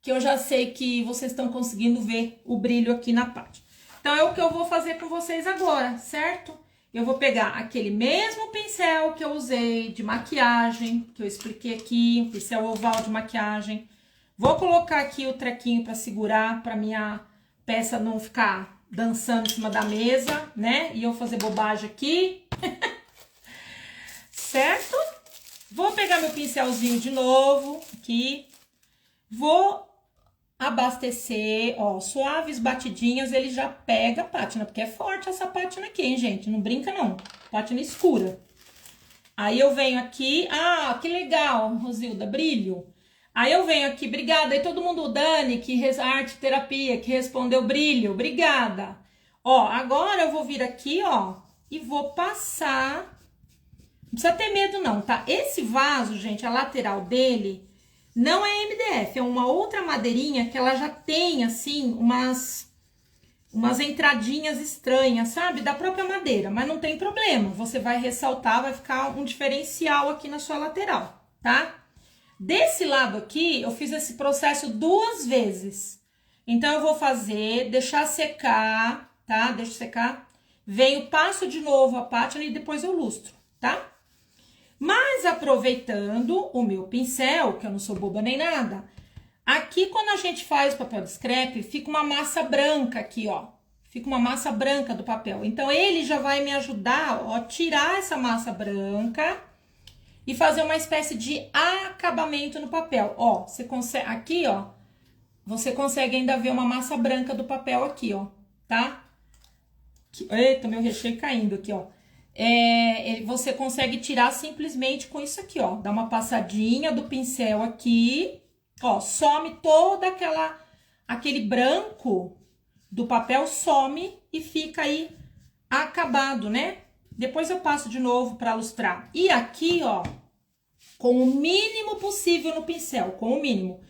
que eu já sei que vocês estão conseguindo ver o brilho aqui na parte. Então, é o que eu vou fazer com vocês agora, certo? Eu vou pegar aquele mesmo pincel que eu usei de maquiagem, que eu expliquei aqui, um pincel oval de maquiagem. Vou colocar aqui o trequinho para segurar, para minha peça não ficar dançando em cima da mesa, né? E eu fazer bobagem aqui. Certo? Vou pegar meu pincelzinho de novo aqui. Vou abastecer, ó, suaves batidinhas, ele já pega a pátina, porque é forte essa pátina aqui, hein, gente? Não brinca, não. Pátina escura. Aí eu venho aqui, que legal, Rosilda, brilho. Aí eu venho aqui, obrigada. Aí todo mundo, Dani, arte terapia, que respondeu brilho, obrigada. Ó, agora eu vou vir aqui, ó, e vou passar. Não precisa ter medo não, tá? Esse vaso, gente, a lateral dele não é MDF, é uma outra madeirinha que ela já tem, assim, umas entradinhas estranhas, sabe? Da própria madeira, mas não tem problema. Você vai ressaltar, vai ficar um diferencial aqui na sua lateral, tá? Desse lado aqui, eu fiz esse processo 2 vezes. Então, eu vou fazer, deixar secar, tá? Deixa secar. Venho, passo de novo a pátina e depois eu lustro, tá? Mas aproveitando o meu pincel, que eu não sou boba nem nada, aqui quando a gente faz o papel de scrap, fica uma massa branca aqui, ó. Fica uma massa branca do papel. Então, ele já vai me ajudar, ó, a tirar essa massa branca e fazer uma espécie de acabamento no papel. Ó, você consegue, aqui, ó, você consegue ainda ver uma massa branca do papel aqui, ó, tá? Eita, meu recheio caindo aqui, ó. Você consegue tirar simplesmente com isso aqui, ó. Dá uma passadinha do pincel aqui, ó, some toda aquele branco do papel, some e fica aí acabado, né? Depois eu passo de novo para lustrar. E aqui, ó, com o mínimo possível no pincel, com o mínimo,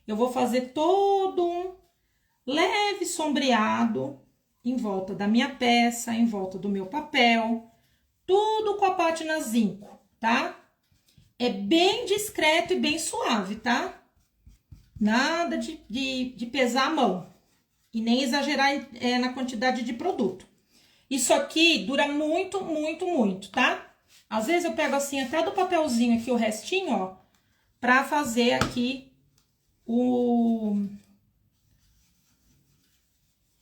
eu vou fazer todo um leve sombreado em volta da minha peça, em volta do meu papel. Tudo com a pátina zinco, tá? É bem discreto e bem suave, tá? Nada de pesar a mão. E nem exagerar na quantidade de produto. Isso aqui dura muito, muito, muito, tá? Às vezes eu pego assim até do papelzinho aqui, o restinho, ó. Pra fazer aqui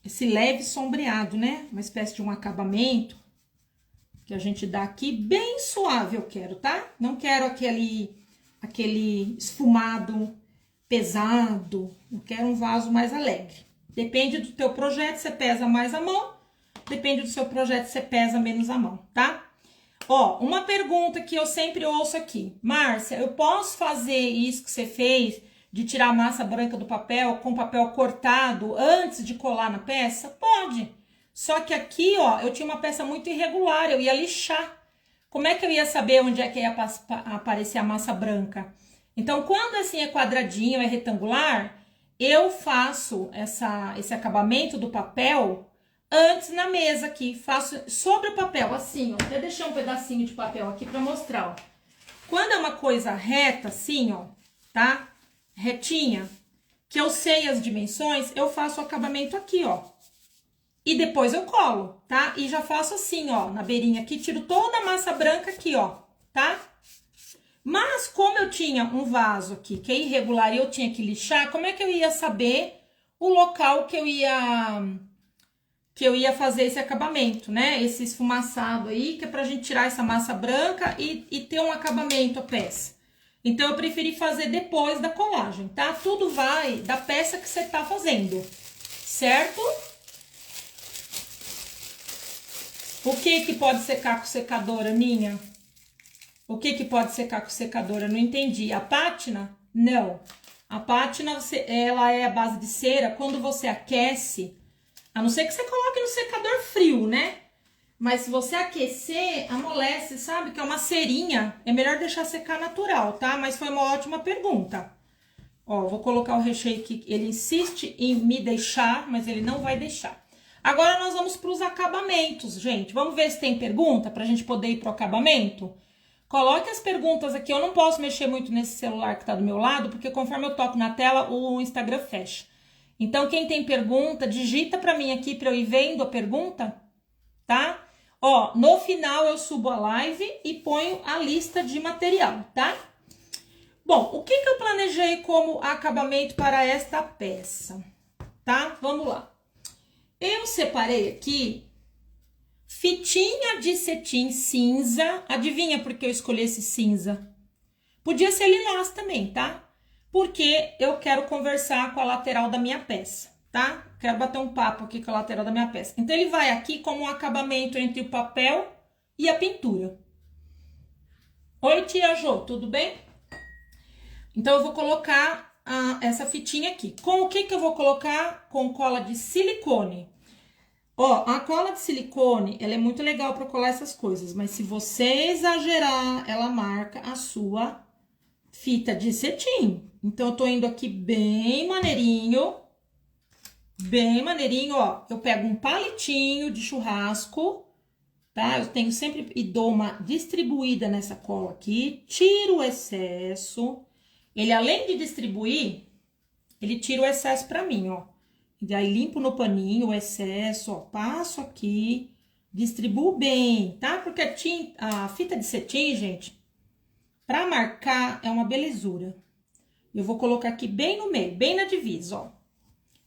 esse leve sombreado, né? Uma espécie de um acabamento que a gente dá aqui, bem suave eu quero, tá? Não quero aquele esfumado pesado, eu quero um vaso mais alegre. Depende do teu projeto, você pesa mais a mão, depende do seu projeto, você pesa menos a mão, tá? Ó, uma pergunta que eu sempre ouço aqui. Márcia, eu posso fazer isso que você fez, de tirar a massa branca do papel com papel cortado antes de colar na peça? Pode. Só que aqui, ó, eu tinha uma peça muito irregular, eu ia lixar. Como é que eu ia saber onde é que ia aparecer a massa branca? Então, quando assim é quadradinho, é retangular, eu faço esse acabamento do papel antes na mesa aqui. Faço sobre o papel, assim, ó. Até deixei um pedacinho de papel aqui pra mostrar, ó. Quando é uma coisa reta, assim, ó, tá? Retinha, que eu sei as dimensões, eu faço o acabamento aqui, ó. E depois eu colo, tá? E já faço assim, ó, na beirinha aqui, tiro toda a massa branca aqui, ó, tá? Mas como eu tinha um vaso aqui que é irregular e eu tinha que lixar, como é que eu ia saber o local que eu ia fazer esse acabamento, né? Esse esfumaçado aí, que é pra gente tirar essa massa branca e ter um acabamento a peça. Então, eu preferi fazer depois da colagem, tá? Tudo vai da peça que você tá fazendo, certo? O que que pode secar com secadora, Ninha? O que que pode secar com secadora? Não entendi. A pátina? Não. A pátina, ela é a base de cera. Quando você aquece, a não ser que você coloque no secador frio, né? Mas se você aquecer, amolece, sabe? Que é uma cerinha. É melhor deixar secar natural, tá? Mas foi uma ótima pergunta. Ó, vou colocar o recheio aqui. Ele insiste em me deixar, mas ele não vai deixar. Agora nós vamos para os acabamentos, gente. Vamos ver se tem pergunta pra gente poder ir pro acabamento? Coloque as perguntas aqui. Eu não posso mexer muito nesse celular que tá do meu lado, porque conforme eu toco na tela, o Instagram fecha. Então, quem tem pergunta, digita pra mim aqui pra eu ir vendo a pergunta, tá? Ó, no final eu subo a live e ponho a lista de material, tá? Bom, o que que eu planejei como acabamento para esta peça, tá? Vamos lá. Eu separei aqui fitinha de cetim cinza. Adivinha por que eu escolhi esse cinza? Podia ser lilás também, tá? Porque eu quero conversar com a lateral da minha peça, tá? Quero bater um papo aqui com a lateral da minha peça. Então, ele vai aqui como um acabamento entre o papel e a pintura. Oi, tia Jô, tudo bem? Então, eu vou colocar essa fitinha aqui. Com o que que eu vou colocar? Com cola de silicone. Ó, a cola de silicone, ela é muito legal para colar essas coisas, mas se você exagerar, ela marca a sua fita de cetim. Então, eu tô indo aqui bem maneirinho, ó. Eu pego um palitinho de churrasco, tá? Eu tenho sempre e dou uma distribuída nessa cola aqui, tiro o excesso. Ele, além de distribuir, ele tira o excesso pra mim, ó. E aí, limpo no paninho o excesso, ó. Passo aqui, distribuo bem, tá? Porque a fita de cetim, gente, pra marcar é uma belezura. Eu vou colocar aqui bem no meio, bem na divisa, ó.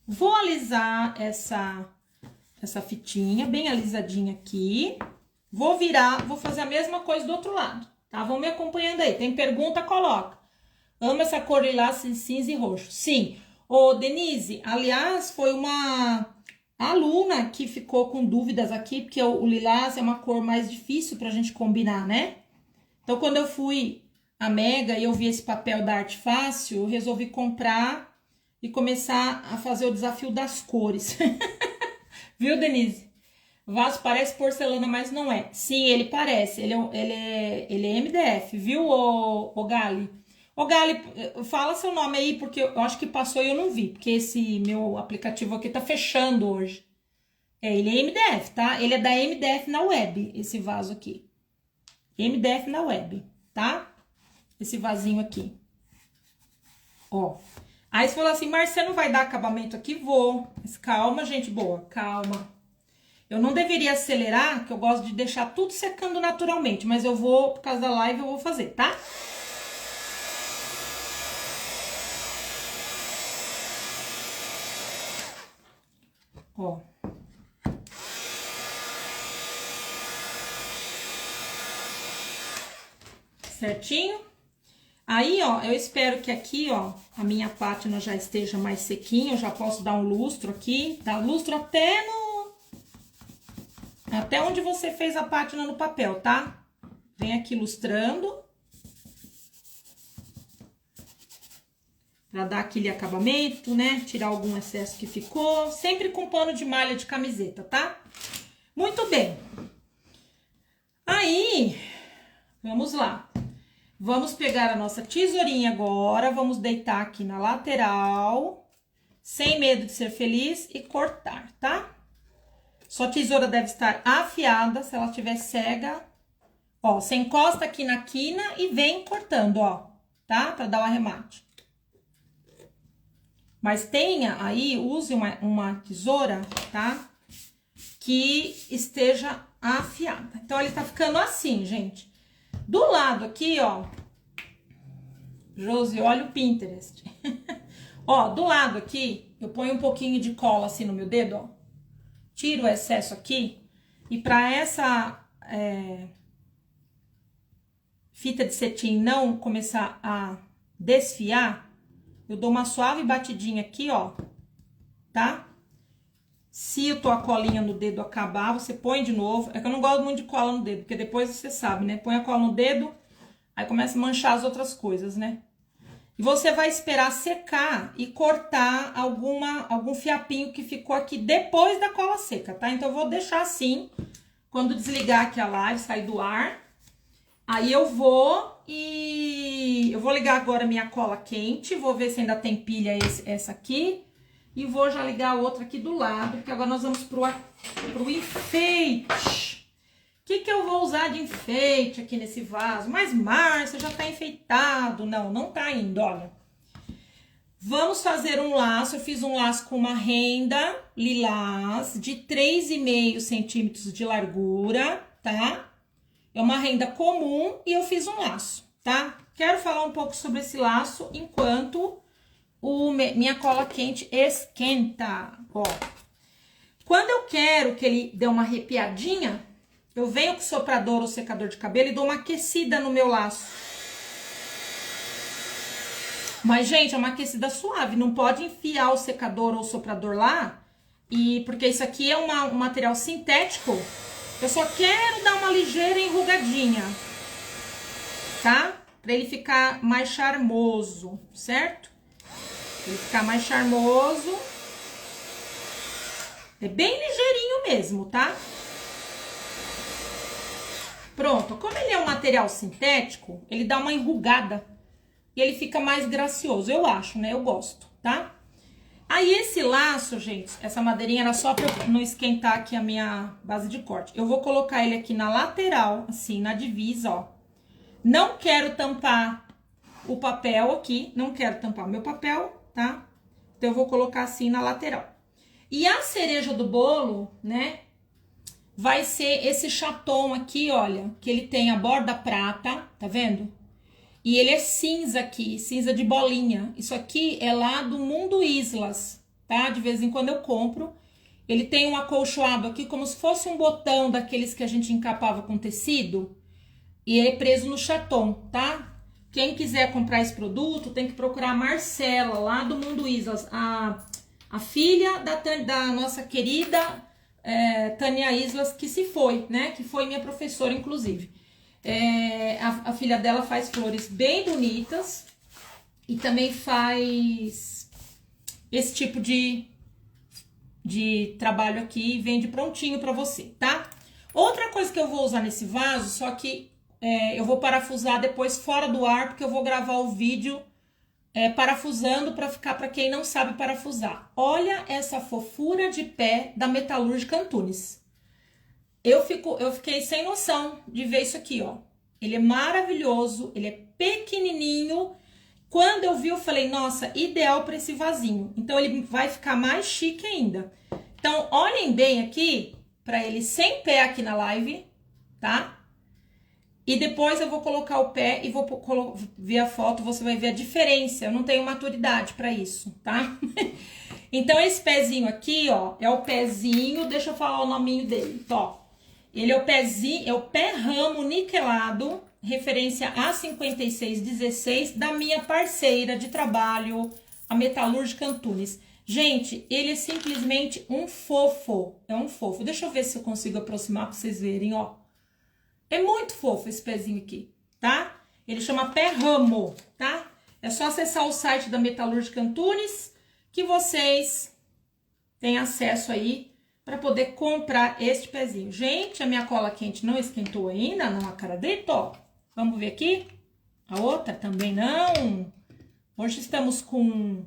Vou alisar essa fitinha, bem alisadinha aqui. Vou virar, vou fazer a mesma coisa do outro lado, tá? Vão me acompanhando aí. Tem pergunta, coloca. Amo essa cor lilás, cinza e roxo. Sim. Ô, Denise, aliás, foi uma aluna que ficou com dúvidas aqui, porque o lilás é uma cor mais difícil pra gente combinar, né? Então, quando eu fui à Mega e eu vi esse papel da Arte Fácil, eu resolvi comprar e começar a fazer o desafio das cores. Viu, Denise? O vaso parece porcelana, mas não é. Sim, ele parece. Ele é MDF, viu, ô Gali? Ô, Gali, fala seu nome aí, porque eu acho que passou e eu não vi. Porque esse meu aplicativo aqui tá fechando hoje. Ele é MDF, tá? Ele é da MDF na web, esse vaso aqui. MDF na web, tá? Esse vasinho aqui. Ó. Aí você falou assim, Marcia, não vai dar acabamento aqui? Vou. Mas calma, gente boa, calma. Eu não deveria acelerar, que eu gosto de deixar tudo secando naturalmente. Mas eu vou, por causa da live, eu vou fazer, tá? Ó. Certinho? Aí, ó, eu espero que aqui, ó, a minha pátina já esteja mais sequinha. Eu já posso dar um lustro aqui. Dá lustro até onde você fez a pátina no papel, tá? Vem aqui lustrando. Pra dar aquele acabamento, né? Tirar algum excesso que ficou. Sempre com pano de malha de camiseta, tá? Muito bem. Aí, vamos lá. Vamos pegar a nossa tesourinha agora. Vamos deitar aqui na lateral. Sem medo de ser feliz e cortar, tá? Sua tesoura deve estar afiada. Se ela estiver cega, ó, você encosta aqui na quina e vem cortando, ó, tá? Pra dar o arremate. Mas tenha aí, use uma tesoura, tá? Que esteja afiada. Então, ele tá ficando assim, gente. Do lado aqui, ó. Josi, olha o Pinterest. Ó, do lado aqui, eu ponho um pouquinho de cola assim no meu dedo, ó. Tiro o excesso aqui. E pra essa fita de cetim não começar a desfiar, eu dou uma suave batidinha aqui, ó, tá? Se a tua colinha no dedo acabar, você põe de novo. É que eu não gosto muito de cola no dedo, porque depois você sabe, né? Põe a cola no dedo, aí começa a manchar as outras coisas, né? E você vai esperar secar e cortar algum fiapinho que ficou aqui depois da cola seca, tá? Então, eu vou deixar assim, quando desligar aqui a live, sair do ar. Aí eu vou ligar agora minha cola quente, vou ver se ainda tem pilha essa aqui. E vou já ligar a outra aqui do lado, porque agora nós vamos pro enfeite. O que eu vou usar de enfeite aqui nesse vaso? Mas, Márcia, já tá enfeitado. Não, não tá ainda, olha. Vamos fazer um laço. Eu fiz um laço com uma renda lilás de 3,5 centímetros de largura, tá? É uma renda comum e eu fiz um laço, tá? Quero falar um pouco sobre esse laço enquanto minha cola quente esquenta, ó. Quando eu quero que ele dê uma arrepiadinha, eu venho com o soprador ou secador de cabelo e dou uma aquecida no meu laço. Mas, gente, é uma aquecida suave, não pode enfiar o secador ou o soprador lá, porque isso aqui é um material sintético. Eu só quero dar uma ligeira enrugadinha, tá? Pra ele ficar mais charmoso, certo? Pra ele ficar mais charmoso. É bem ligeirinho mesmo, tá? Pronto. Como ele é um material sintético, ele dá uma enrugada. E ele fica mais gracioso, eu acho, né? Eu gosto, tá? Aí esse laço, gente, essa madeirinha era só pra não esquentar aqui a minha base de corte. Eu vou colocar ele aqui na lateral, assim, na divisa, ó. Não quero tampar o papel aqui, não quero tampar o meu papel, tá? Então, eu vou colocar assim na lateral. E a cereja do bolo, né, vai ser esse chaton aqui, olha, que ele tem a borda prata, tá vendo? E ele é cinza aqui, cinza de bolinha. Isso aqui é lá do Mundo Islas, tá? De vez em quando eu compro. Ele tem um acolchoado aqui, como se fosse um botão daqueles que a gente encapava com tecido. E ele é preso no chaton, tá? Quem quiser comprar esse produto, tem que procurar a Marcela, lá do Mundo Islas. A filha da nossa querida Tânia Islas, que se foi, né? Que foi minha professora, inclusive. A filha dela faz flores bem bonitas e também faz esse tipo de trabalho aqui e vende prontinho pra você, tá? Outra coisa que eu vou usar nesse vaso, só que eu vou parafusar depois fora do ar, porque eu vou gravar o vídeo parafusando pra ficar pra quem não sabe parafusar. Olha essa fofura de pé da Metalúrgica Antunes. Eu fiquei sem noção de ver isso aqui, ó. Ele é maravilhoso, ele é pequenininho. Quando eu vi, eu falei, nossa, ideal para esse vasinho. Então, ele vai ficar mais chique ainda. Então, olhem bem aqui, para ele sem pé aqui na live, tá? E depois eu vou colocar o pé e vou ver a foto, você vai ver a diferença. Eu não tenho maturidade para isso, tá? Então, esse pezinho aqui, ó, é o pezinho, deixa eu falar o nominho dele, ó. Ele é o pezinho, é o pé ramo niquelado, referência A5616, da minha parceira de trabalho, a Metalúrgica Antunes. Gente, ele é simplesmente um fofo, é um fofo. Deixa eu ver se eu consigo aproximar pra vocês verem, ó. É muito fofo esse pezinho aqui, tá? Ele chama pé ramo, tá? É só acessar o site da Metalúrgica Antunes que vocês têm acesso aí para poder comprar este pezinho. Gente, a minha cola quente não esquentou ainda, não acredito, ó. Vamos ver aqui. A outra também não. Hoje estamos com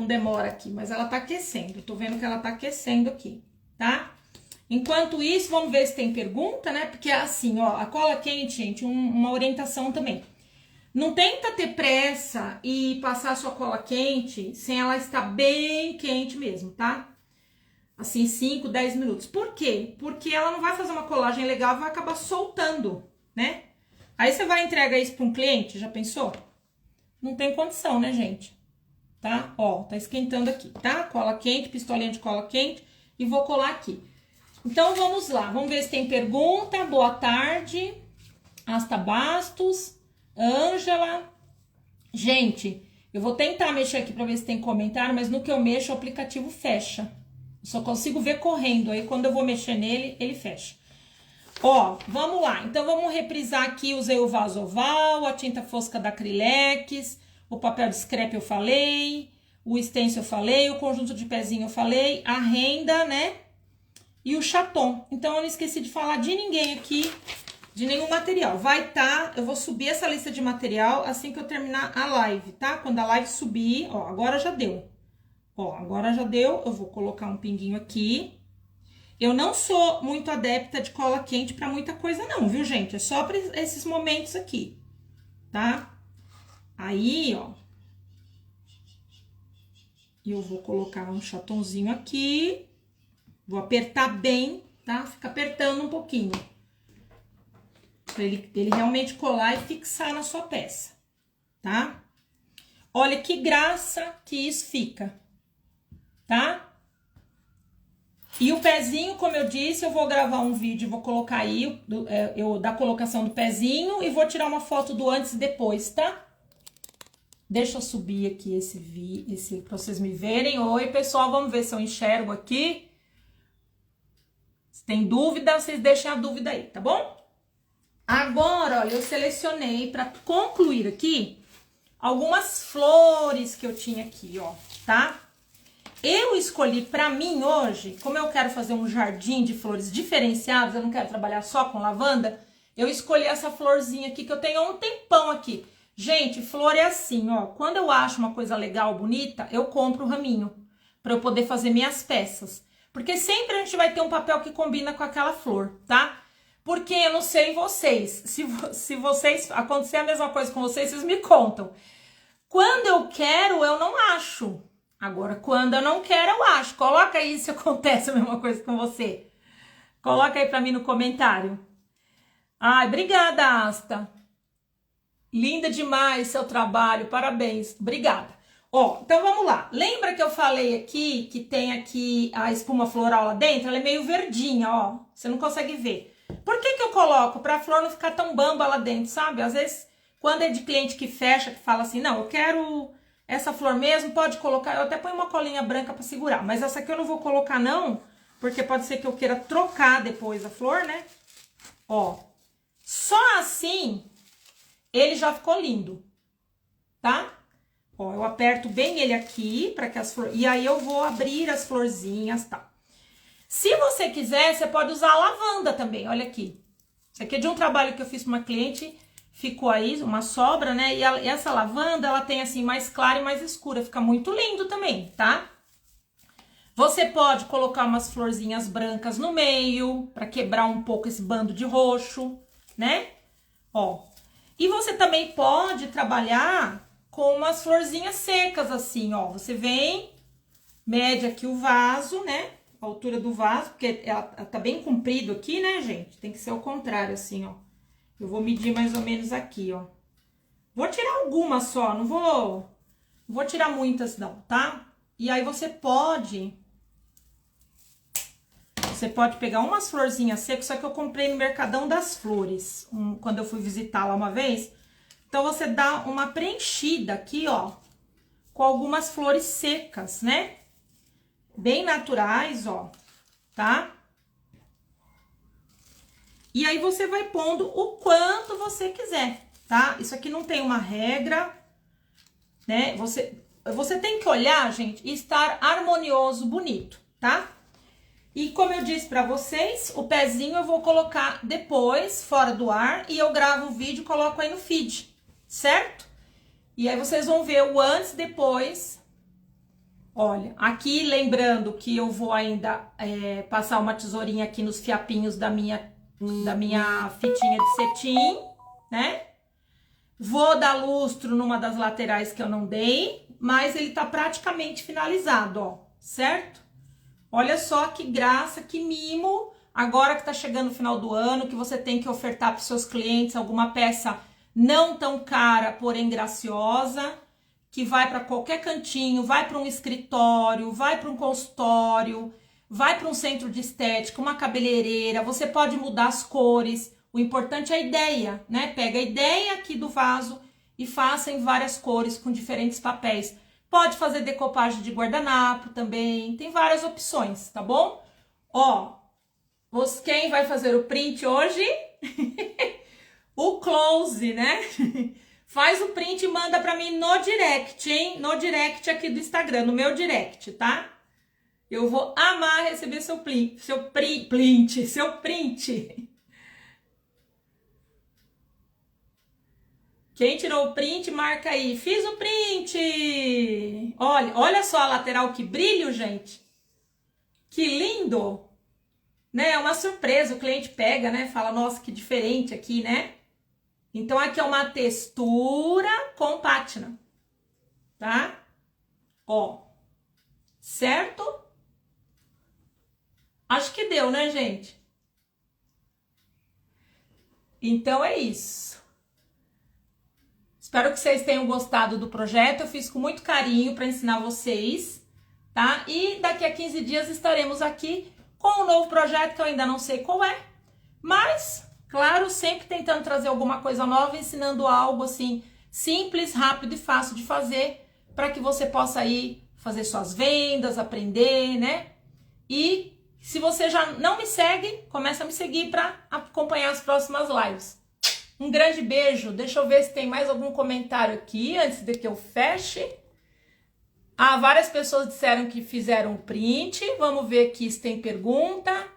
demora aqui, mas ela tá aquecendo. Eu tô vendo que ela tá aquecendo aqui, tá? Enquanto isso, vamos ver se tem pergunta, né? Porque assim, ó, a cola quente, gente, uma orientação também. Não tenta ter pressa e passar a sua cola quente sem ela estar bem quente mesmo, tá? Assim, 5, 10 minutos. Por quê? Porque ela não vai fazer uma colagem legal e vai acabar soltando, né? Aí você vai entregar isso para um cliente, já pensou? Não tem condição, né, gente? Tá? Ó, tá esquentando aqui, tá? Cola quente, pistolinha de cola quente e vou colar aqui. Então, vamos lá. Vamos ver se tem pergunta. Boa tarde. Asta Bastos. Ângela. Gente, eu vou tentar mexer aqui para ver se tem comentário, mas no que eu mexo o aplicativo fecha. Só consigo ver correndo, aí quando eu vou mexer nele, ele fecha. Ó, vamos lá. Então, vamos reprisar aqui. Usei o vaso oval, a tinta fosca da Acrylex, o papel de scrap eu falei, o stencil eu falei, o conjunto de pezinho eu falei, a renda, né? E o chaton. Então, eu não esqueci de falar de ninguém aqui, de nenhum material. Vai tá, eu vou subir essa lista de material assim que eu terminar a live, tá? Quando a live subir, ó, agora já deu. Ó, agora já deu, eu vou colocar um pinguinho aqui. Eu não sou muito adepta de cola quente pra muita coisa não, viu, gente? É só pra esses momentos aqui, tá? Aí, ó. Eu vou colocar um chatonzinho aqui. Vou apertar bem, tá? Fica apertando um pouquinho. Pra ele realmente colar e fixar na sua peça, tá? Olha que graça que isso fica, tá? E o pezinho, como eu disse, eu vou gravar um vídeo, vou colocar aí da colocação do pezinho e vou tirar uma foto do antes e depois, tá? Deixa eu subir aqui esse pra vocês me verem. Oi, pessoal, vamos ver se eu enxergo aqui. Se tem dúvida, vocês deixem a dúvida aí, tá bom? Agora, olha, eu selecionei pra concluir aqui algumas flores que eu tinha aqui, ó, tá? Eu escolhi pra mim hoje, como eu quero fazer um jardim de flores diferenciados, eu não quero trabalhar só com lavanda, eu escolhi essa florzinha aqui que eu tenho há um tempão aqui. Gente, flor é assim, ó, quando eu acho uma coisa legal, bonita, eu compro o raminho pra eu poder fazer minhas peças. Porque sempre a gente vai ter um papel que combina com aquela flor, tá? Porque eu não sei vocês, se vocês acontecer a mesma coisa com vocês, vocês me contam. Quando eu quero, eu não acho. Agora, quando eu não quero, eu acho. Coloca aí se acontece a mesma coisa com você. Coloca aí pra mim no comentário. Ai, obrigada, Asta. Linda demais seu trabalho, parabéns. Obrigada. Ó, então vamos lá. Lembra que eu falei aqui que tem aqui a espuma floral lá dentro? Ela é meio verdinha, ó. Você não consegue ver. Por que que eu coloco? Pra flor não ficar tão bamba lá dentro, sabe? Às vezes, quando é de cliente que fecha, que fala assim, não, eu quero essa flor mesmo, pode colocar. Eu até ponho uma colinha branca pra segurar, mas essa aqui eu não vou colocar não, porque pode ser que eu queira trocar depois a flor, né? Ó, só assim ele já ficou lindo, tá? Ó, eu aperto bem ele aqui para que as flores... E aí eu vou abrir as florzinhas, tá? Se você quiser, você pode usar a lavanda também, olha aqui. Isso aqui é de um trabalho que eu fiz para uma cliente, ficou aí uma sobra, né? E essa lavanda, ela tem assim mais clara e mais escura, fica muito lindo também, tá? Você pode colocar umas florzinhas brancas no meio, para quebrar um pouco esse bando de roxo, né? Ó. E você também pode trabalhar com umas florzinhas secas assim, ó. Você vem, mede aqui o vaso, né? A altura do vaso, porque ela tá bem comprido aqui, né, gente? Tem que ser o contrário, assim, ó. Eu vou medir mais ou menos aqui, ó. Vou tirar algumas só, não vou tirar muitas não, tá? E aí você pode pegar umas florzinhas secas, só que eu comprei no Mercadão das Flores, quando eu fui visitar lá uma vez. Então, você dá uma preenchida aqui, ó, com algumas flores secas, né? Bem naturais, ó, tá? E aí, você vai pondo o quanto você quiser, tá? Isso aqui não tem uma regra, né? Você tem que olhar, gente, e estar harmonioso, bonito, tá? E como eu disse pra vocês, o pezinho eu vou colocar depois, fora do ar, e eu gravo um vídeo e coloco aí no feed, certo? E aí vocês vão ver o antes e depois. Olha, aqui lembrando que eu vou ainda passar uma tesourinha aqui nos fiapinhos da minha fitinha de cetim, né? Vou dar lustro numa das laterais que eu não dei, mas ele tá praticamente finalizado, ó, certo? Olha só que graça, que mimo, agora que tá chegando o final do ano, que você tem que ofertar para os seus clientes alguma peça não tão cara, porém graciosa, que vai para qualquer cantinho, vai para um escritório, vai para um consultório, vai para um centro de estética, uma cabeleireira, você pode mudar as cores, o importante é a ideia, né? Pega a ideia aqui do vaso e faça em várias cores, com diferentes papéis. Pode fazer decopagem de guardanapo também. Tem várias opções, tá bom? Ó, quem vai fazer o print hoje? O close, né? Faz o print e manda pra mim no direct, hein? No direct aqui do Instagram, no meu direct, tá? Eu vou amar receber seu print. Quem tirou o print, marca aí. Fiz o print! Olha só a lateral, que brilho, gente. Que lindo! Né? É uma surpresa, o cliente pega, né? Fala, nossa, que diferente aqui, né? Então, aqui é uma textura com pátina, tá? Ó, certo? Acho que deu, né, gente? Então, é isso. Espero que vocês tenham gostado do projeto. Eu fiz com muito carinho para ensinar vocês, tá? E daqui a 15 dias estaremos aqui com um novo projeto que eu ainda não sei qual é, mas, claro, sempre tentando trazer alguma coisa nova, ensinando algo assim simples, rápido e fácil de fazer, para que você possa aí fazer suas vendas, aprender, né? E se você já não me segue, começa a me seguir para acompanhar as próximas lives. Um grande beijo. Deixa eu ver se tem mais algum comentário aqui antes de que eu feche. Ah, várias pessoas disseram que fizeram print. Vamos ver aqui se tem pergunta.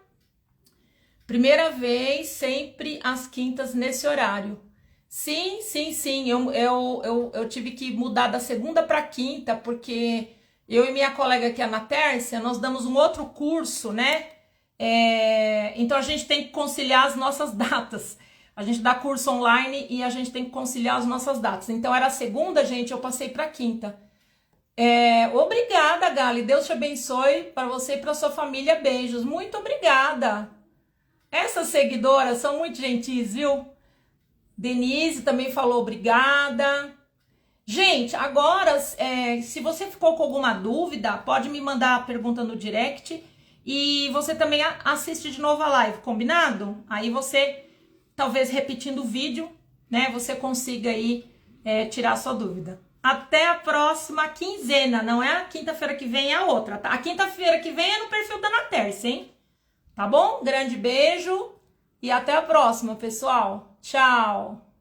Primeira vez, sempre às quintas nesse horário. Sim. Eu tive que mudar da segunda para quinta, porque eu e minha colega aqui, a Ana Tércia, nós damos um outro curso, né? Então a gente tem que conciliar as nossas datas. A gente dá curso online e a gente tem que conciliar as nossas datas. Então era segunda, gente, eu passei para quinta. Obrigada, Gali. Deus te abençoe para você e para sua família. Beijos. Muito obrigada. Essas seguidoras são muito gentis, viu? Denise também falou obrigada. Gente, agora, se você ficou com alguma dúvida, pode me mandar a pergunta no direct. E você também assiste de novo a live, combinado? Aí você, talvez repetindo o vídeo, né, você consiga aí tirar a sua dúvida. Até a próxima quinzena, não é a quinta-feira que vem, é a outra, tá? A quinta-feira que vem é no perfil da Ana Tércia, hein? Tá bom? Grande beijo e até a próxima, pessoal. Tchau!